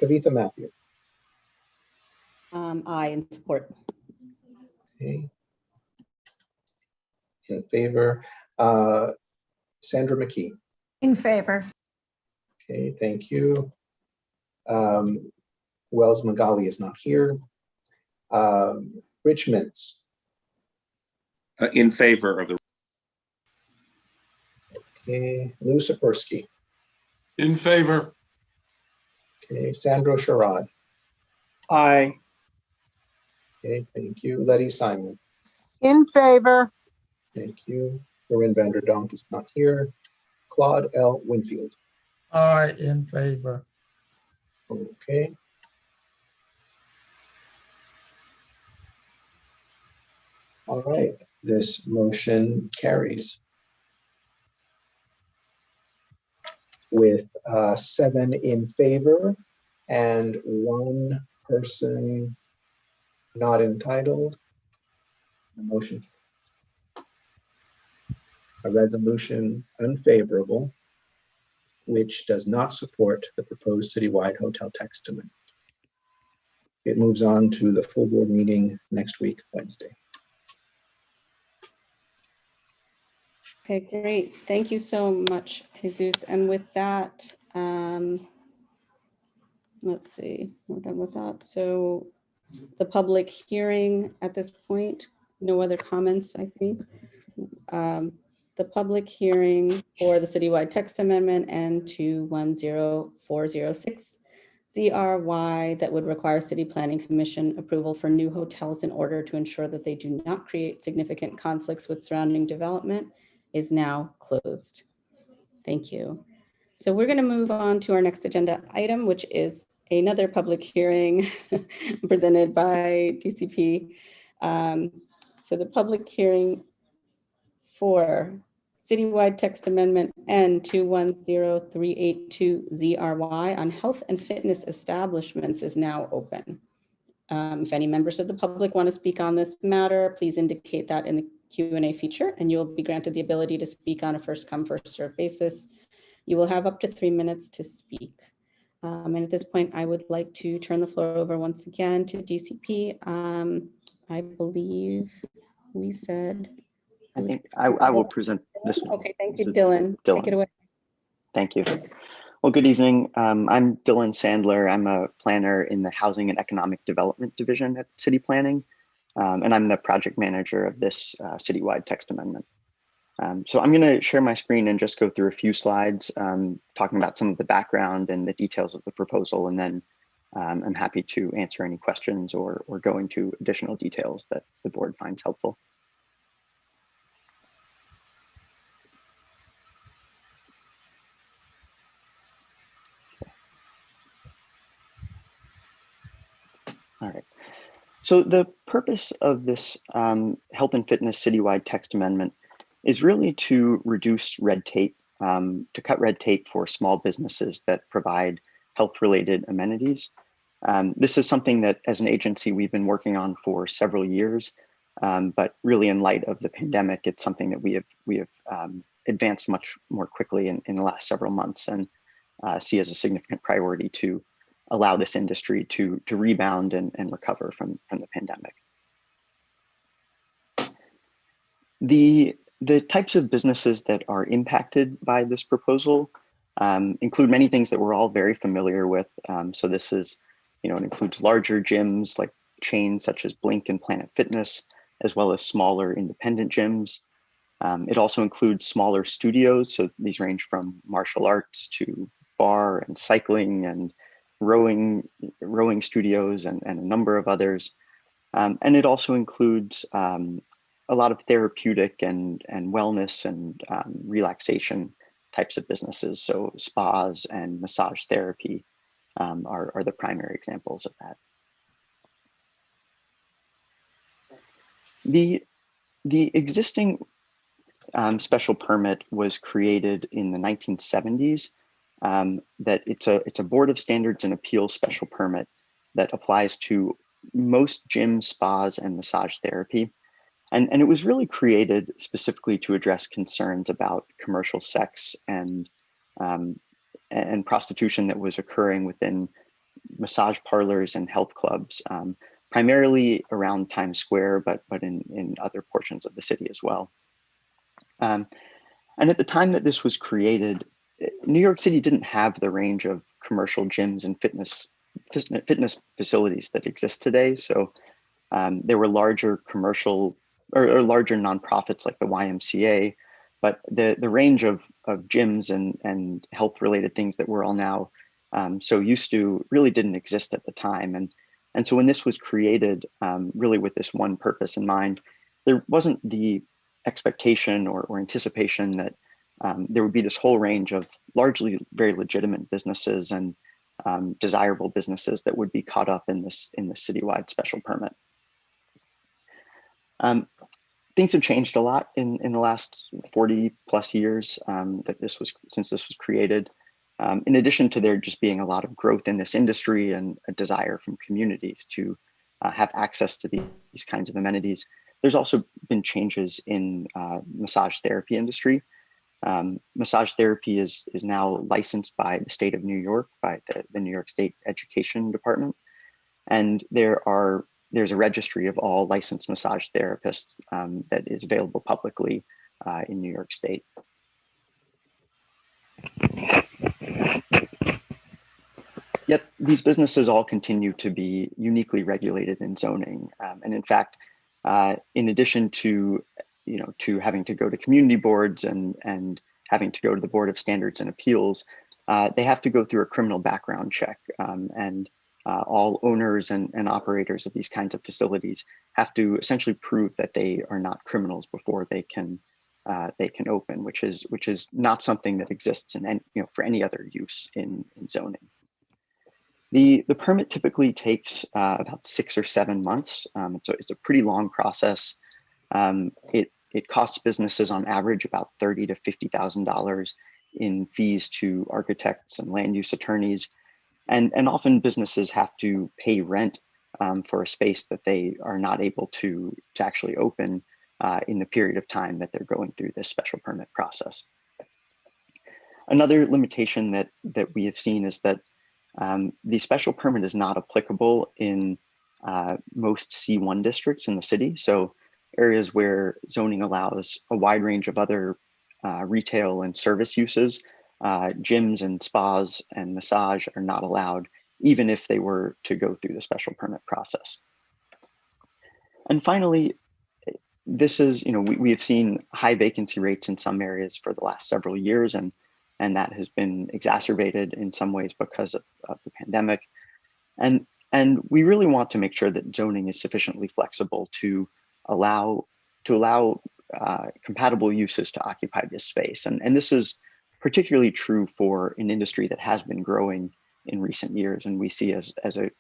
Kavitha Matthew. Aye, in support. Okay. In favor. Sandra McKee. In favor. Okay, thank you. Wells Magali is not here. Rich Mintz. In favor of the. Okay, Lou Sapersky. In favor. Okay, Sandro Sherrod. Aye. Okay, thank you. Letty Simon. In favor. Thank you. Corinne Vanderdonk is not here. Claude L. Winfield. Aye, in favor. Okay. All right, this motion carries with 7 in favor and 1 person Not entitled. The motion. A resolution unfavorable, which does not support the proposed citywide hotel text amendment. It moves on to the full board meeting next week, Wednesday. Okay, great. Thank you so much, Jesus. And with that, let's see, we're done with that. So the public hearing at this point, no other comments, I think. The public hearing for the citywide text amendment N210406 ZRY that would require City Planning Commission approval for new hotels in order to ensure that they do not create significant conflicts with surrounding development is now closed. Thank you. So we're going to move on to our next agenda item, which is another public hearing presented by DCP. So the public hearing for citywide text amendment N210382ZRY on health and fitness establishments is now open. If any members of the public want to speak on this matter, please indicate that in the Q&A feature, and you'll be granted the ability to speak on a first come, first served basis. You will have up to 3 minutes to speak. And at this point, I would like to turn the floor over once again to DCP. I believe we said. I think I will present this one. Okay, thank you, Dylan. Take it away. Thank you. Well, good evening. I'm Dylan Sandler. I'm a planner in the Housing and Economic Development Division at City Planning, and I'm the project manager of this citywide text amendment. So I'm going to share my screen and just go through a few slides talking about some of the background and the details of the proposal, and then I'm happy to answer any questions or go into additional details that the board finds helpful. All right. So the purpose of this health and fitness citywide text amendment is really to reduce red tape, to cut red tape for small businesses that provide health-related amenities. This is something that as an agency we've been working on for several years, but really in light of the pandemic, it's something that we have advanced much more quickly in the last several months, and see as a significant priority to allow this industry to rebound and recover from the pandemic. The types of businesses that are impacted by this proposal include many things that we're all very familiar with. So this is, it includes larger gyms like chains such as Blink and Planet Fitness, as well as smaller independent gyms. It also includes smaller studios. So these range from martial arts to bar and cycling and rowing studios and a number of others. And it also includes a lot of therapeutic and wellness and relaxation types of businesses. So spas and massage therapy are the primary examples of that. The existing special permit was created in the 1970s. That it's a Board of Standards and Appeals special permit that applies to most gyms, spas, and massage therapy. And it was really created specifically to address concerns about commercial sex and prostitution that was occurring within massage parlors and health clubs, primarily around Times Square, but in other portions of the city as well. And at the time that this was created, New York City didn't have the range of commercial gyms and fitness facilities that exist today. So there were larger commercial or larger nonprofits like the YMCA, but the range of gyms and health related things that we're all now so used to really didn't exist at the time. And so when this was created, really with this one purpose in mind, there wasn't the expectation or anticipation that there would be this whole range of largely very legitimate businesses and desirable businesses that would be caught up in this citywide special permit. Things have changed a lot in the last 40 plus years since this was created. In addition to there just being a lot of growth in this industry and a desire from communities to have access to these kinds of amenities. There's also been changes in massage therapy industry. Massage therapy is now licensed by the state of New York, by the New York State Education Department. And there's a registry of all licensed massage therapists that is available publicly in New York State. Yet these businesses all continue to be uniquely regulated in zoning. And in fact, in addition to, to having to go to community boards and having to go to the Board of Standards and Appeals, they have to go through a criminal background check. And all owners and operators of these kinds of facilities have to essentially prove that they are not criminals before they can open, which is not something that exists in any, for any other use in zoning. The permit typically takes about 6 or 7 months. So it's a pretty long process. It costs businesses on average about $30,000 to $50,000 in fees to architects and land use attorneys. And often businesses have to pay rent for a space that they are not able to actually open in the period of time that they're going through this special permit process. Another limitation that we have seen is that the special permit is not applicable in most C1 districts in the city. So areas where zoning allows a wide range of other retail and service uses, gyms and spas and massage are not allowed, even if they were to go through the special permit process. And finally, this is, we have seen high vacancy rates in some areas for the last several years, and that has been exacerbated in some ways because of the pandemic. And we really want to make sure that zoning is sufficiently flexible to allow compatible uses to occupy this space. And this is particularly true for an industry that has been growing in recent years, and we see as a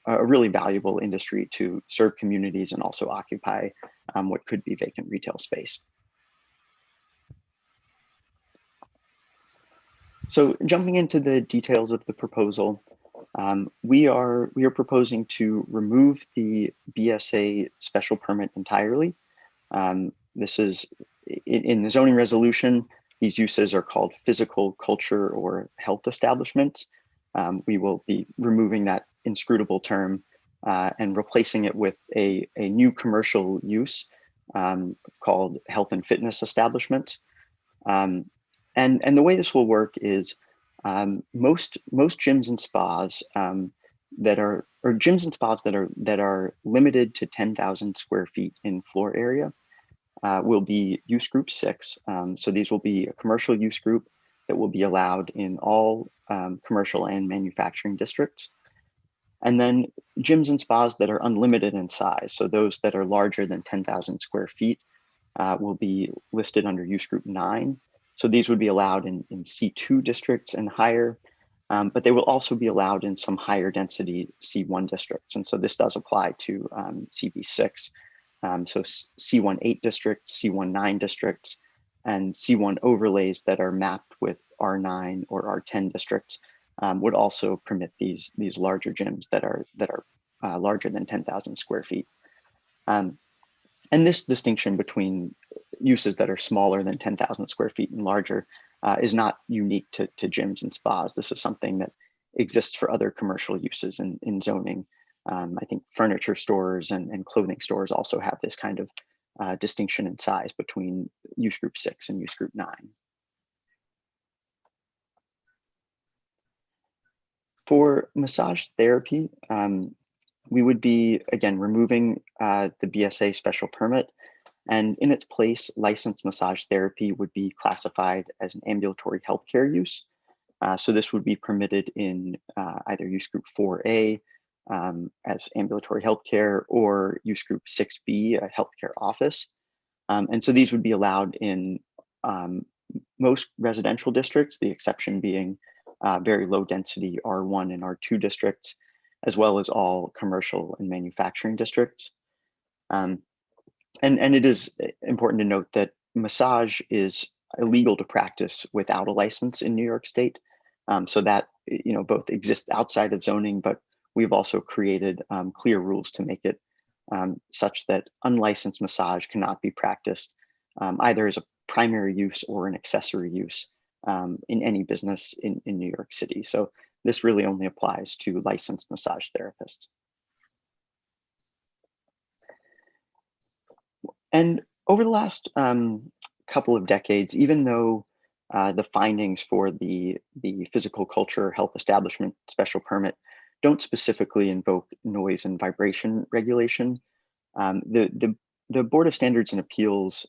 really valuable industry to serve communities and also occupy what could be vacant retail space. So jumping into the details of the proposal, we are proposing to remove the BSA special permit entirely. This is in the zoning resolution. These uses are called physical, culture, or health establishments. We will be removing that inscrutable term and replacing it with a new commercial use called health and fitness establishments. And the way this will work is most gyms and spas that are limited to 10,000 square feet in floor area will be use group 6. So these will be a commercial use group that will be allowed in all commercial and manufacturing districts. And then gyms and spas that are unlimited in size, so those that are larger than 10,000 square feet will be listed under use group 9. So these would be allowed in C2 districts and higher, but they will also be allowed in some higher density C1 districts. And so this does apply to CB6. So C18 districts, C19 districts, and C1 overlays that are mapped with R9 or R10 districts would also permit these larger gyms that are larger than 10,000 square feet. And this distinction between uses that are smaller than 10,000 square feet and larger is not unique to gyms and spas. This is something that exists for other commercial uses in zoning. I think furniture stores and clothing stores also have this kind of distinction in size between use group 6 and use group 9. For massage therapy, we would be, again, removing the BSA special permit, and in its place, licensed massage therapy would be classified as an ambulatory healthcare use. So this would be permitted in either use group 4A as ambulatory healthcare or use group 6B, a healthcare office. And so these would be allowed in most residential districts, the exception being very low density R1 and R2 districts, as well as all commercial and manufacturing districts. And it is important to note that massage is illegal to practice without a license in New York State. So that both exists outside of zoning, but we've also created clear rules to make it such that unlicensed massage cannot be practiced either as a primary use or an accessory use in any business in New York City. So this really only applies to licensed massage therapists. And over the last couple of decades, even though the findings for the physical culture health establishment special permit don't specifically invoke noise and vibration regulation, the Board of Standards and Appeals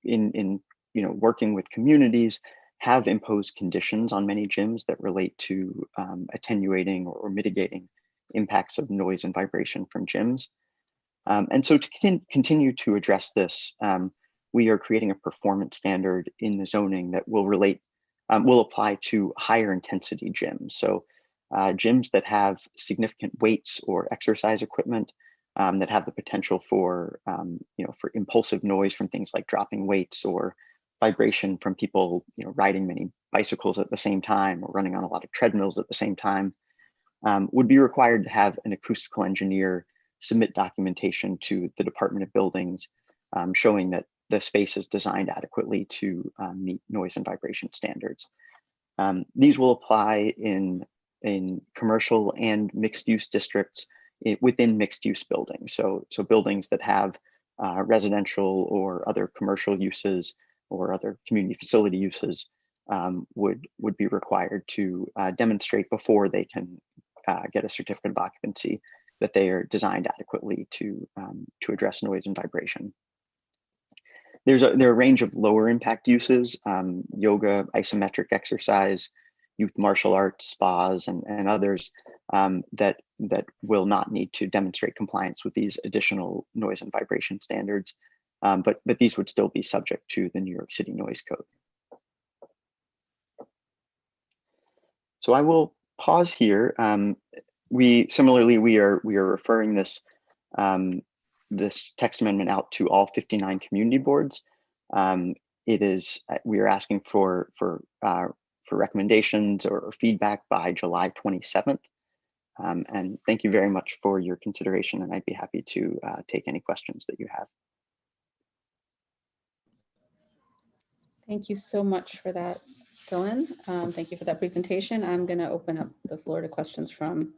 in working with communities have imposed conditions on many gyms that relate to attenuating or mitigating impacts of noise and vibration from gyms. And so to continue to address this, we are creating a performance standard in the zoning that will apply to higher intensity gyms. So gyms that have significant weights or exercise equipment that have the potential for impulsive noise from things like dropping weights or vibration from people riding many bicycles at the same time or running on a lot of treadmills at the same time, would be required to have an acoustical engineer submit documentation to the Department of Buildings showing that the space is designed adequately to meet noise and vibration standards. These will apply in commercial and mixed use districts within mixed use buildings. So buildings that have residential or other commercial uses or other community facility uses would be required to demonstrate before they can get a certificate of occupancy that they are designed adequately to address noise and vibration. There are a range of lower impact uses, yoga, isometric exercise, youth martial arts, spas, and others that will not need to demonstrate compliance with these additional noise and vibration standards, but these would still be subject to the New York City Noise Code. So I will pause here. We are referring this text amendment out to all 59 community boards. We are asking for recommendations or feedback by July 27th. And thank you very much for your consideration, and I'd be happy to take any questions that you have. Thank you so much for that, Dylan. Thank you for that presentation. I'm going to open up the floor to questions from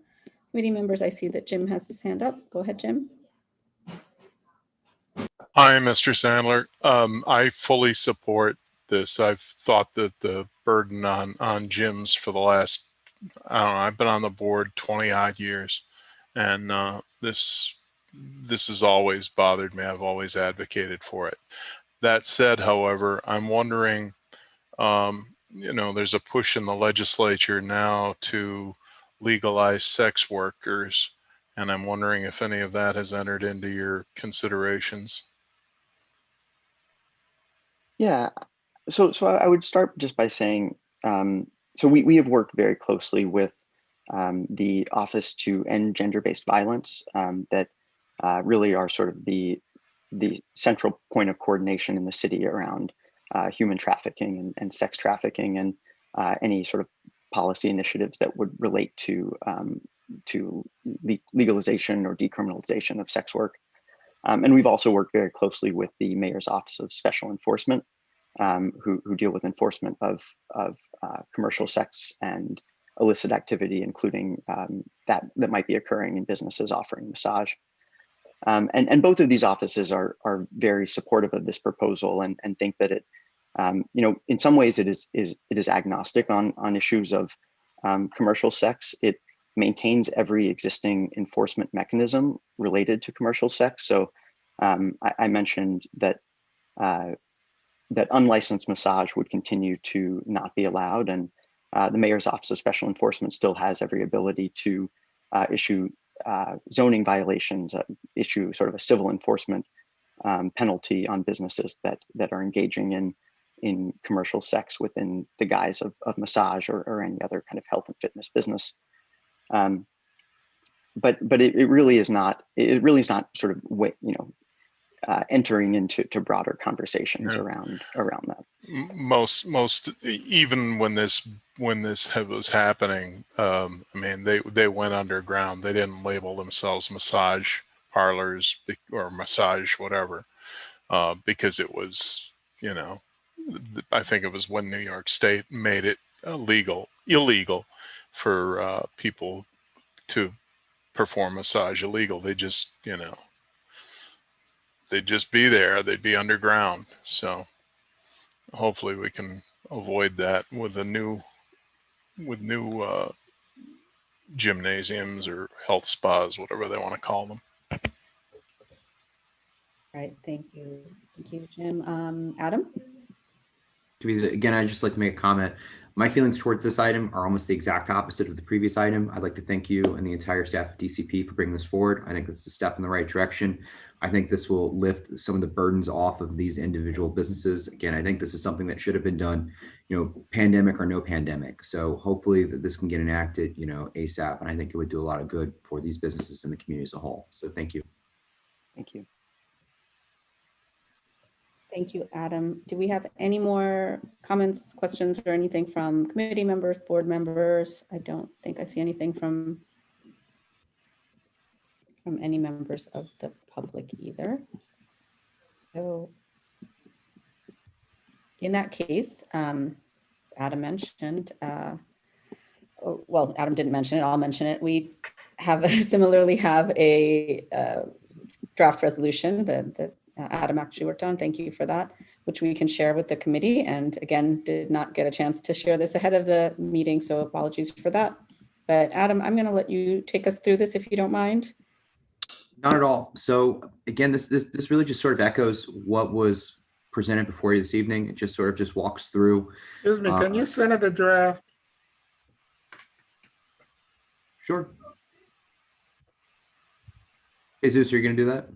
committee members. I see that Jim has his hand up. Go ahead, Jim. Hi, Mr. Sandler. I fully support this. I've thought that the burden on gyms for the last, I don't know, I've been on the board 20 odd years, and this has always bothered me. I've always advocated for it. That said, however, I'm wondering, there's a push in the legislature now to legalize sex workers, and I'm wondering if any of that has entered into your considerations. Yeah, so I would start just by saying, so we have worked very closely with the Office to End Gender-Based Violence that really are sort of the central point of coordination in the city around human trafficking and sex trafficking and any sort of policy initiatives that would relate to legalization or decriminalization of sex work. And we've also worked very closely with the Mayor's Office of Special Enforcement, who deal with enforcement of commercial sex and illicit activity, including that might be occurring in businesses offering massage. And both of these offices are very supportive of this proposal and think that it, in some ways it is agnostic on issues of commercial sex. It maintains every existing enforcement mechanism related to commercial sex. So I mentioned that that unlicensed massage would continue to not be allowed, and the Mayor's Office of Special Enforcement still has every ability to issue zoning violations, issue sort of a civil enforcement penalty on businesses that are engaging in commercial sex within the guise of massage or any other kind of health and fitness business. But it really is not sort of entering into broader conversations around that. Most even when this was happening, I mean, they went underground. They didn't label themselves massage parlors or massage whatever, because it was, you know, I think it was when New York State made it illegal for people to perform massage illegal. They just, you know, they'd just be there. They'd be underground. So hopefully we can avoid that with new gymnasiums or health spas, whatever they want to call them. Right. Thank you, Jim. Adam? Again, I'd just like to make a comment. My feelings towards this item are almost the exact opposite of the previous item. I'd like to thank you and the entire staff at DCP for bringing this forward. I think it's a step in the right direction. I think this will lift some of the burdens off of these individual businesses. Again, I think this is something that should have been done, you know, pandemic or no pandemic. So hopefully that this can get enacted, you know, ASAP. And I think it would do a lot of good for these businesses and the community as a whole. So thank you. Thank you. Thank you, Adam. Do we have any more comments, questions, or anything from committee members, board members? I don't think I see anything from any members of the public either. So in that case, as Adam mentioned, well, Adam didn't mention it, I'll mention it. We have similarly have a draft resolution that Adam actually worked on. Thank you for that, which we can share with the committee. And again, did not get a chance to share this ahead of the meeting, so apologies for that. But Adam, I'm going to let you take us through this if you don't mind. Not at all. So again, this really just sort of echoes what was presented before you this evening. It just sort of just walks through. Excuse me, can you send it a draft? Sure. Jesus, you're going to do that?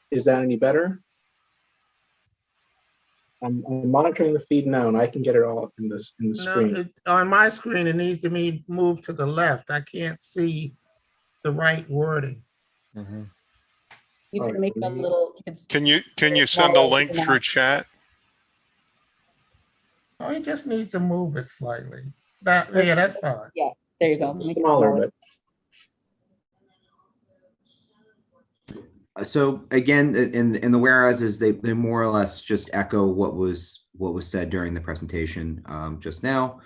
Is that any better? I'm monitoring the feed now, and I can get it all up in the screen. No, on my screen, it needs to be moved to the left. I can't see the right wording. Mm-hmm. You can make it a little. Can you send a link through chat? Oh, it just needs to move it slightly. Yeah, that's fine. Yeah, there you go. Make it smaller, So again, in the whereases, they more or less just echo what was said during the presentation just now.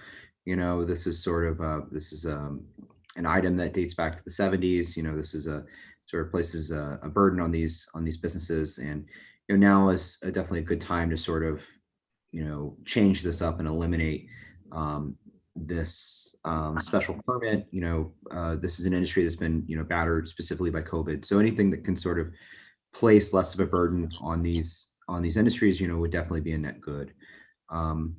You know, this is sort of an item that dates back to the 70s. You know, this is a sort of places a burden on these businesses, and you know, now is definitely a good time to sort of, you know, change this up and eliminate this special permit. You know, this is an industry that's been, you know, battered specifically by COVID. So anything that can sort of place less of a burden on these industries, you know, would definitely be a net good. And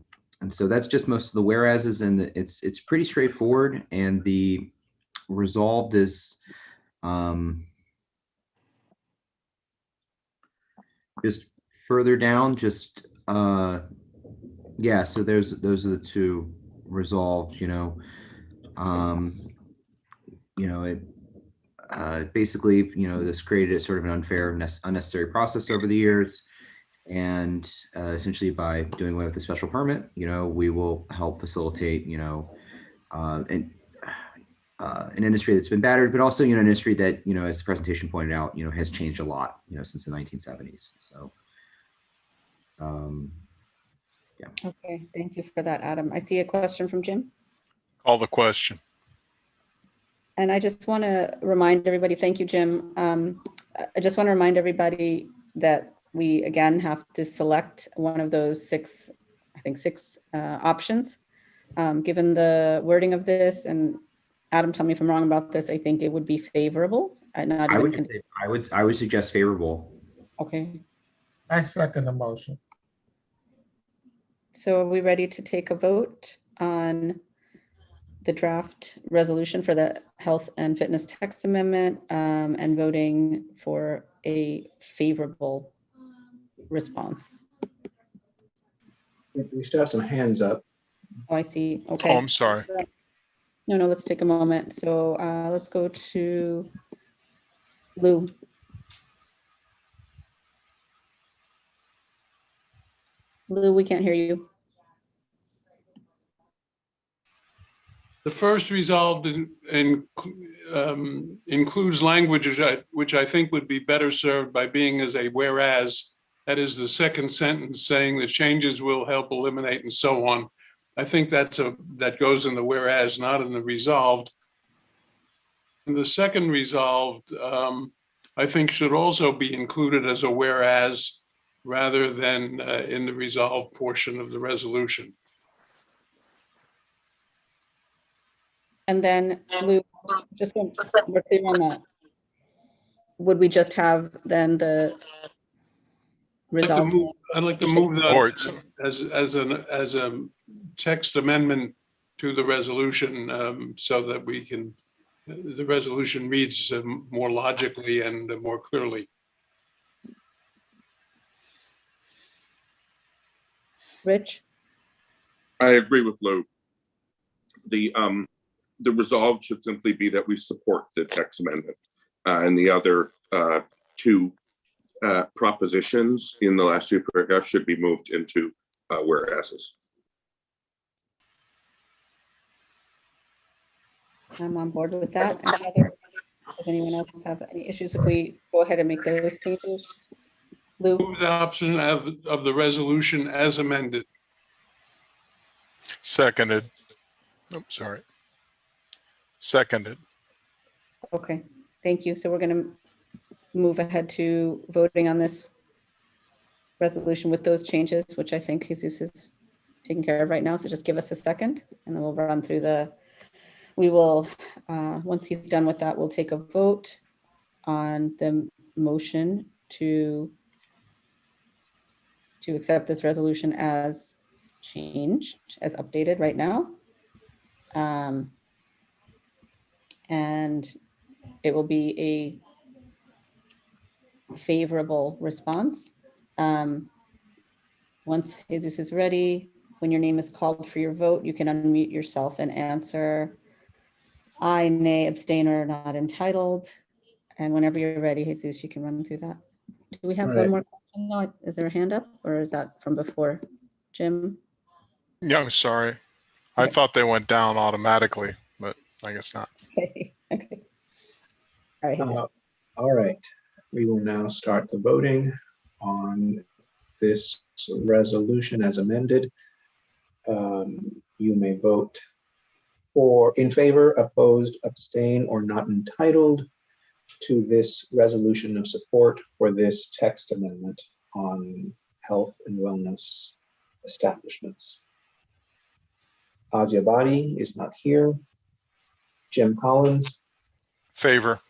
so that's just most of the whereases, and it's pretty straightforward. And the resolved is just further down, just yeah. So those are the two resolved. You know, it basically, you know, this created a sort of an unfair, unnecessary process over the years. And essentially by doing away with the special permit, you know, we will help facilitate, you know, an industry that's been battered, but also, you know, an industry that, you know, as the presentation pointed out, you know, has changed a lot, you know, since the 1970s. So, yeah. Okay, thank you for that, Adam. I see a question from Jim. Call the question. And I just want to remind everybody, thank you, Jim. I just want to remind everybody that we, again, have to select one of those six options. Given the wording of this, and Adam, tell me if I'm wrong about this, I think it would be favorable. I would suggest favorable. Okay. I second the motion. So are we ready to take a vote on the draft resolution for the health and fitness text amendment, and voting for a favorable response? We still have some hands up. Oh, I see. Oh, Okay. I'm sorry. No, let's take a moment. So let's go to Lou. Lou, we can't hear you. The first resolved includes language which I think would be better served by being as a whereas. That is the second sentence saying the changes will help eliminate and so on. I think that goes in the whereas, not in the resolved. And the second resolved, I think should also be included as a whereas rather than in the resolved portion of the resolution. And then Lou, just so we're clear on that, would we just have then the results? I'd like to move that as a text amendment to the resolution so that we can, the resolution reads more logically and more clearly. Rich? I agree with Lou. The resolve should simply be that we support the text amendment, and the other two propositions in the last two paragraphs should be moved into whereases. I'm on board with that. And Heather, does anyone else have any issues if we go ahead and make those changes? Lou? Move the option of the resolution as amended. Seconded. Oh, sorry. Seconded. Okay, thank you. So we're going to move ahead to voting on this resolution with those changes, which I think Jesus is taking care of right now. So just give us a second and then we'll run through we will, once he's done with that, we'll take a vote on the motion to accept this resolution as changed, as updated right now. And it will be a favorable response. Once Jesus is ready, when your name is called for your vote, you can unmute yourself and answer aye, nay, abstain, or not entitled. And whenever you're ready, Jesus, you can run through that. Do we have one more question? No, is there a hand up or is that from before? Jim? Yeah, I'm sorry. I thought they went down automatically, but I guess not. Okay. All right. All right. We will now start the voting on this resolution as amended. You may vote in favor, opposed, abstain, or not entitled to this resolution of support for this text amendment on health and wellness establishments. Asia Badi is not here. Jim Collins. Favor.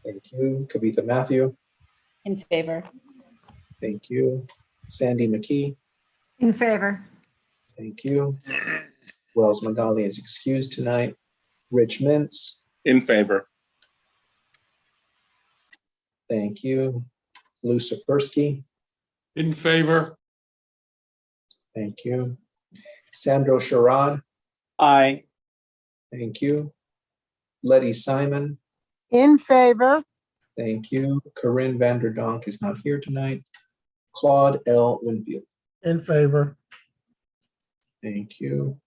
Thank you. Kavitha Matthew. In favor. Thank you. Sandy McKee. In favor. Thank you. Wells Magali is excused tonight. Rich Mintz. In favor. Thank you. Lou Sapersky. In favor. Thank you. Sandro Sherrod. Aye. Thank you. Letty Simon. In favor. Thank you. Corinne Vanderdonk is not here tonight. Claude L. Winfield. In favor. Thank you.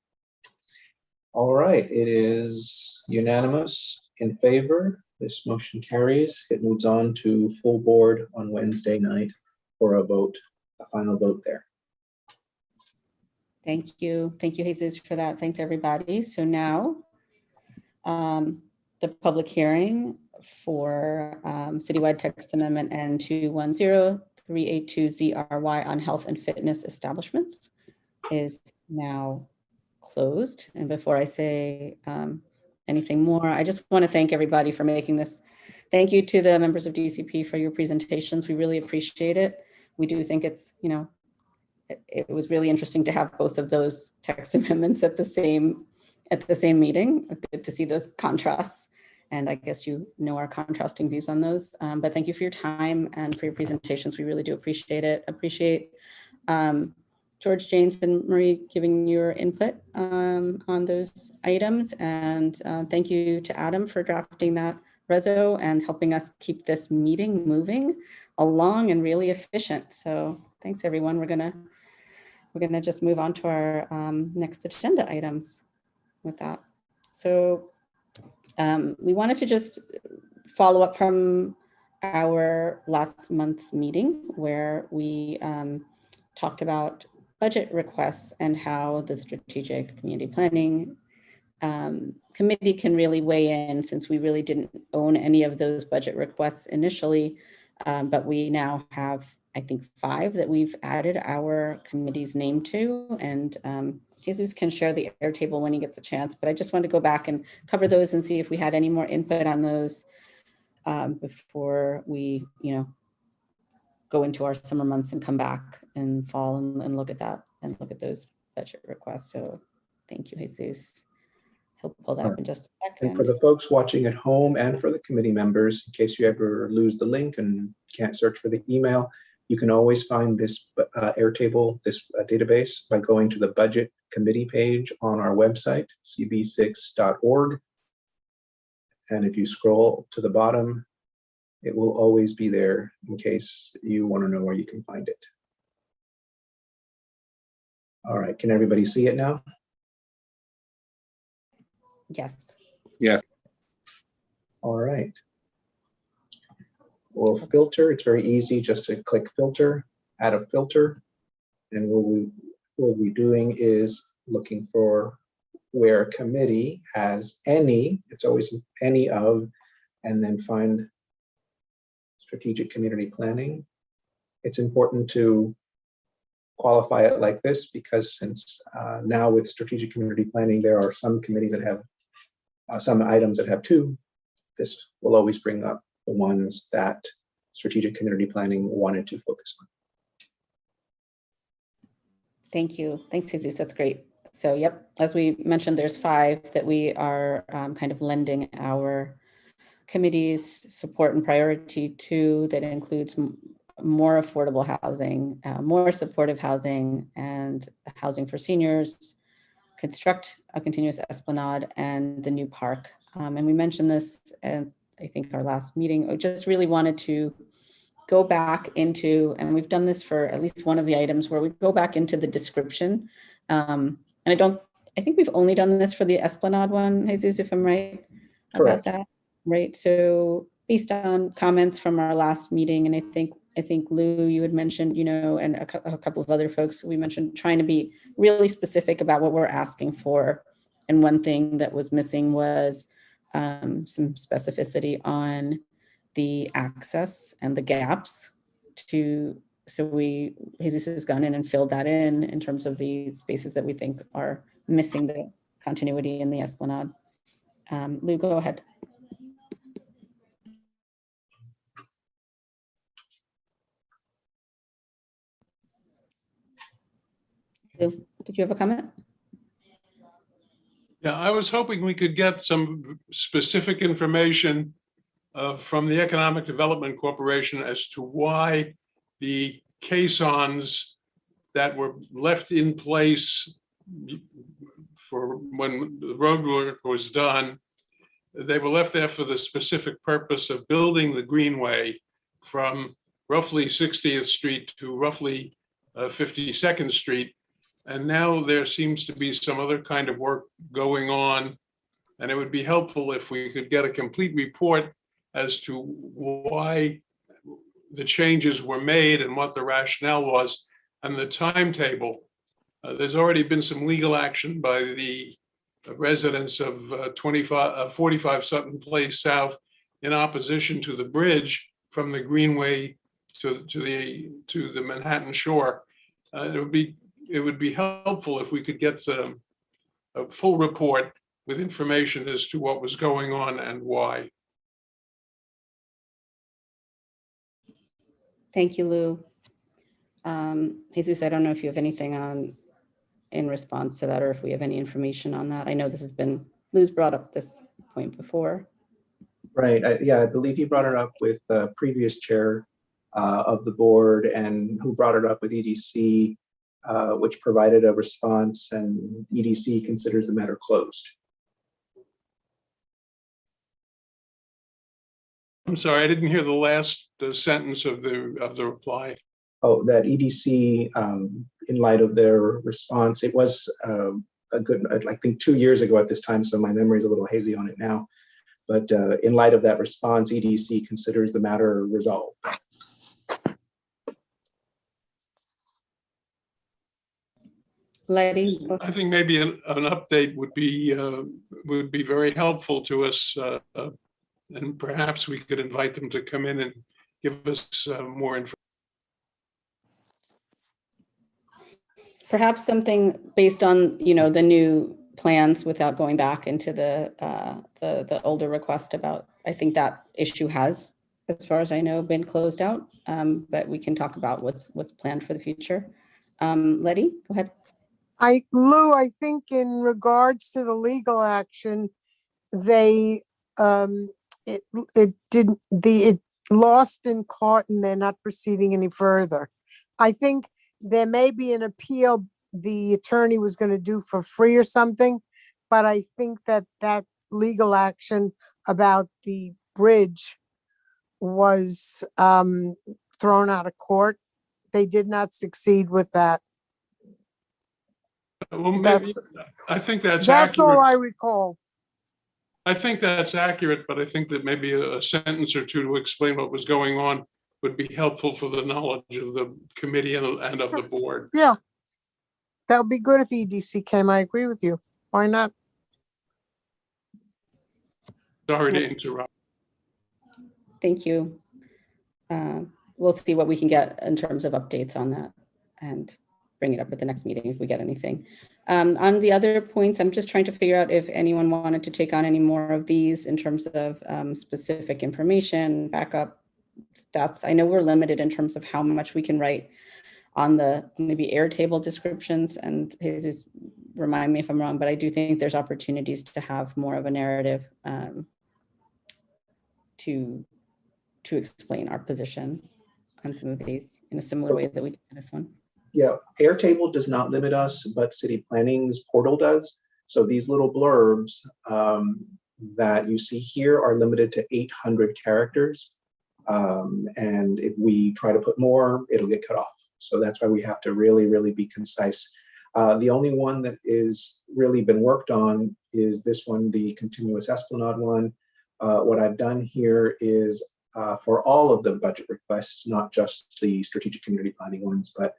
All right, it is unanimous in favor. This motion carries. It moves on to full board on Wednesday night for a vote, a final vote there. Thank you. Thank you, Jesus, for that. Thanks, everybody. So now the public hearing for citywide text amendment N210382ZRY on health and fitness establishments is now closed. And before I say anything more, I just want to thank everybody for making this. Thank you to the members of DCP for your presentations. We really appreciate it. We do think it's, it was really interesting to have both of those text amendments at the same meeting. Good to see those contrasts. And I guess our contrasting views on those. But thank you for your time and for your presentations. We really do appreciate it. Appreciate George, James, and Marie giving your input on those items. And thank you to Adam for drafting that reso and helping us keep this meeting moving along and really efficient. So thanks everyone. We're gonna just move on to our next agenda items with that. So we wanted to just follow up from our last month's meeting where we talked about budget requests and how the strategic community planning committee can really weigh in, since we really didn't own any of those budget requests initially, but we now have, I think, 5 that we've added our committee's name to, and Jesus can share the Airtable when he gets a chance, but I just wanted to go back and cover those and see if we had any more input on those before we, go into our summer months and come back in fall and look at that and look at those budget requests. So thank you, Jesus. He'll pull that up in just a second. And for the folks watching at home and for the committee members, in case you ever lose the link and can't search for the email, you can always find this Airtable, this database, by going to the budget committee page on our website, cb6.org. And if you scroll to the bottom, it will always be there in case you want to know where you can find it. All right, can everybody see it now? Yes. Yes. All right. We'll filter. It's very easy just to click filter, add a filter. And what we'll be doing is looking for where a committee has any, it's always any of, and then find strategic community planning. It's important to qualify it like this because since now with strategic community planning, there are some committees that have some items that have 2. This will always bring up the ones that strategic community planning wanted to focus on. Thank you. Thanks, Jesus. That's great. So, yep, as we mentioned, there's 5 that we are kind of lending our committee's support and priority to, that includes more affordable housing, more supportive housing, and housing for seniors, construct a continuous esplanade, and the new park. And we mentioned this at, I think, our last meeting. I just really wanted to go back into, and we've done this for at least one of the items, where we go back into the description. And I think we've only done this for the esplanade one, Jesus, if I'm right about that. Right. So based on comments from our last meeting, and I think Lou, you had mentioned, and a couple of other folks, we mentioned trying to be really specific about what we're asking for. And one thing that was missing was some specificity on the access and the gaps to, so Jesus has gone in and filled that in terms of the spaces that we think are missing the continuity in the esplanade. Lou, go ahead. Lou, did you have a comment? Yeah, I was hoping we could get some specific information from the Economic Development Corporation as to why the caissons that were left in place for when the road work was done, they were left there for the specific purpose of building the greenway from roughly 60th Street to roughly 52nd Street. And now there seems to be some other kind of work going on. And it would be helpful if we could get a complete report as to why the changes were made and what the rationale was and the timetable. There's already been some legal action by the residents of 45 Sutton Place South in opposition to the bridge from the Greenway to the Manhattan shore. It would be helpful if we could get a full report with information as to what was going on and why. Thank you, Lou. Jesus, I don't know if you have anything in response to that, or if we have any information on that. I know this has been, Lou's brought up this point before. Right, yeah, I believe he brought it up with the previous chair of the board and who brought it up with EDC, which provided a response, and EDC considers the matter closed. I'm sorry, I didn't hear the last sentence of the reply. Oh, that EDC, in light of their response, it was a good, I think 2 years ago at this time, so my memory is a little hazy on it now. But in light of that response, EDC considers the matter resolved. Letty? I think maybe an update would be very helpful to us, and perhaps we could invite them to come in and give us more information. Perhaps something based on, the new plans without going back into the older request about, I think that issue has, as far as I know, been closed out, but we can talk about what's planned for the future. Letty, go ahead. Lou, I think in regards to the legal action, they, it lost in court and they're not proceeding any further. I think there may be an appeal the attorney was going to do for free or something, but I think that legal action about the bridge was thrown out of court. They did not succeed with that. Well, maybe, I think that's accurate. All I recall. I think that's accurate, but I think that maybe a sentence or two to explain what was going on would be helpful for the knowledge of the committee and of the board. Yeah, that would be good if EDC came. I agree with you. Why not? Sorry to interrupt. Thank you. We'll see what we can get in terms of updates on that and bring it up at the next meeting if we get anything. On the other points, I'm just trying to figure out if anyone wanted to take on any more of these in terms of specific information, backup stats. I know we're limited in terms of how much we can write on the maybe Airtable descriptions, and Jesus, remind me if I'm wrong, but I do think there's opportunities to have more of a narrative to explain our position on some of these in a similar way that we did this one. Yeah, Airtable does not limit us, but City Planning's portal does. So these little blurbs that you see here are limited to 800 characters. And if we try to put more, it'll get cut off. So that's why we have to really, really be concise. The only one that is really been worked on is this one, the continuous Esplanade one. What I've done here is for all of the budget requests, not just the strategic community planning ones, but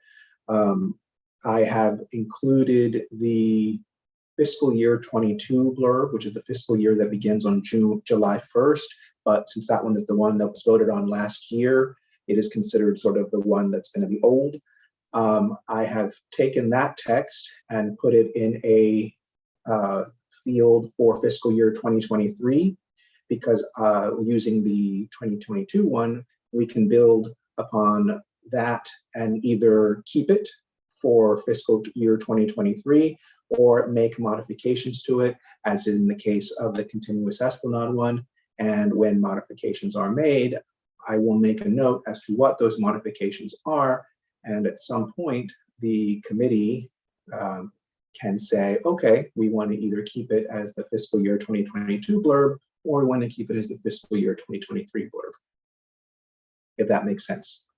I have included the fiscal year 22 blurb, which is the fiscal year that begins on July 1st. But since that one is the one that was voted on last year, it is considered sort of the one that's going to be old. I have taken that text and put it in a field for fiscal year 2023, because using the 2022 one, we can build upon that and either keep it for fiscal year 2023 or make modifications to it, as in the case of the continuous Esplanade one. And when modifications are made, I will make a note as to what those modifications are. And at some point, the committee can say, okay, we want to either keep it as the fiscal year 2022 blurb, or we want to keep it as the fiscal year 2023 blurb, if that makes sense.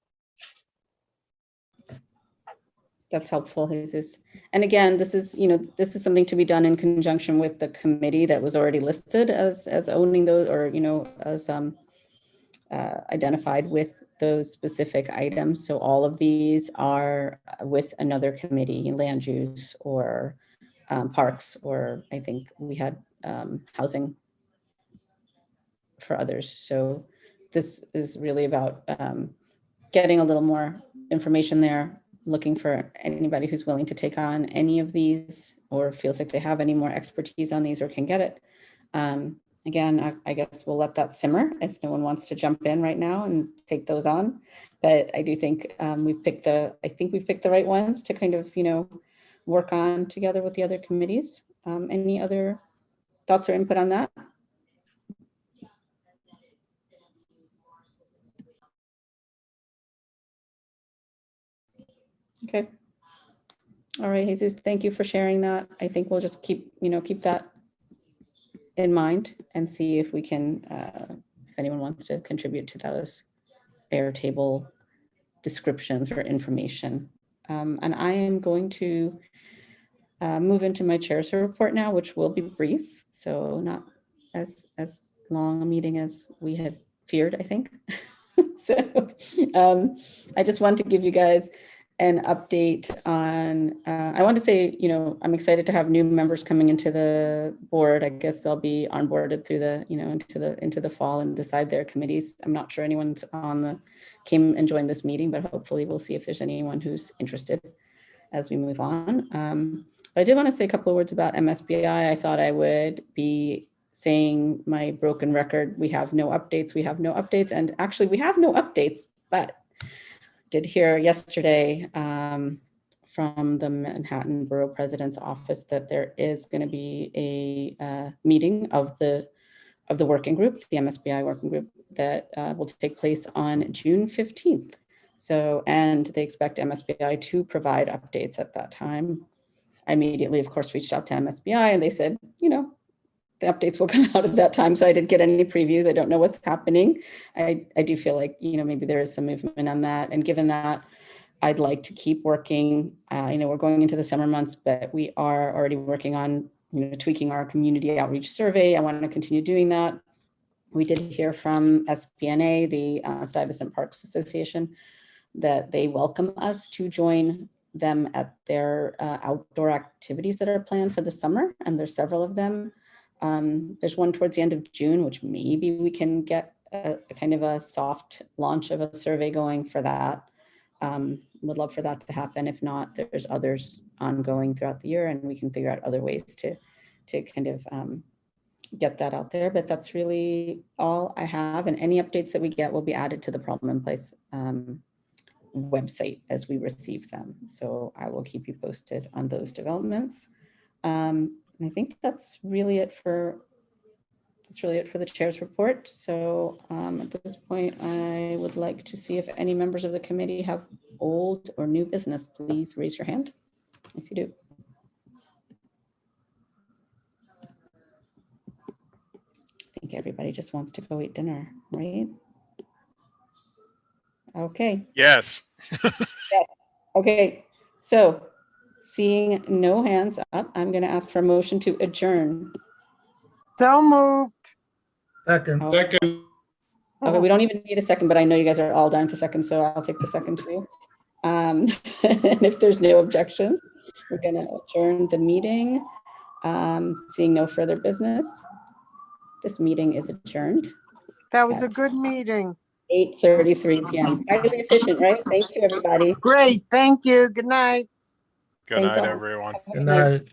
That's helpful, Jesus. And again, this is something to be done in conjunction with the committee that was already listed as owning those, or as identified with those specific items. So all of these are with another committee, land use or parks, or I think we had housing for others. So this is really about getting a little more information there, looking for anybody who's willing to take on any of these or feels like they have any more expertise on these or can get it. Again, I guess we'll let that simmer if no one wants to jump in right now and take those on. But I do think we've picked the right ones to kind of, work on together with the other committees. Any other thoughts or input on that? Okay. All right, Jesus, thank you for sharing that. I think we'll just keep that in mind and see if we can, if anyone wants to contribute to those Airtable descriptions or information. And I am going to move into my chair's report now, which will be brief. So not as long a meeting as we had feared, I think. So I just wanted to give you guys an update on, I want to say, I'm excited to have new members coming into the board. I guess they'll be onboarded through the, into the fall and decide their committees. I'm not sure anyone's came and joined this meeting, but hopefully we'll see if there's anyone who's interested as we move on. But I did want to say a couple of words about MSBI. I thought I would be saying my broken record. We have no updates. We have no updates. And actually we have no updates, but did hear yesterday from the Manhattan Borough President's office that there is going to be a meeting of the working group, the MSBI working group, that will take place on June 15th. So, and they expect MSBI to provide updates at that time. I immediately, of course, reached out to MSBI and they said, the updates will come out at that time. So I didn't get any previews. I don't know what's happening. I do feel like, maybe there is some movement on that. And given that, I'd like to keep working. We're going into the summer months, but we are already working on, tweaking our community outreach survey. I want to continue doing that. We did hear from SPNA, the Stuyvesant Parks Association, that they welcome us to join them at their outdoor activities that are planned for the summer. And there's several of them. There's one towards the end of June, which maybe we can get a kind of a soft launch of a survey going for that. Would love for that to happen. If not, there's others ongoing throughout the year and we can figure out other ways to kind of get that out there. But that's really all I have. And any updates that we get will be added to the Problem in Place website as we receive them. So I will keep you posted on those developments. I think that's really it for the chair's report. So at this point, I would like to see if any members of the committee have old or new business. Please raise your hand if you do. I think everybody just wants to go eat dinner, right? Okay. Yes. Okay. So seeing no hands up, I'm going to ask for a motion to adjourn. So moved. Second. Second. Okay, we don't even need a second, but I know you guys are all down to second, so I'll take the second too. And if there's no objection, we're going to adjourn the meeting. Seeing no further business, this meeting is adjourned. That was a good meeting. 8:33 p.m. Highly efficient, right? Thank you, everybody. Great. Thank you. Good night. Good night, everyone. Good night.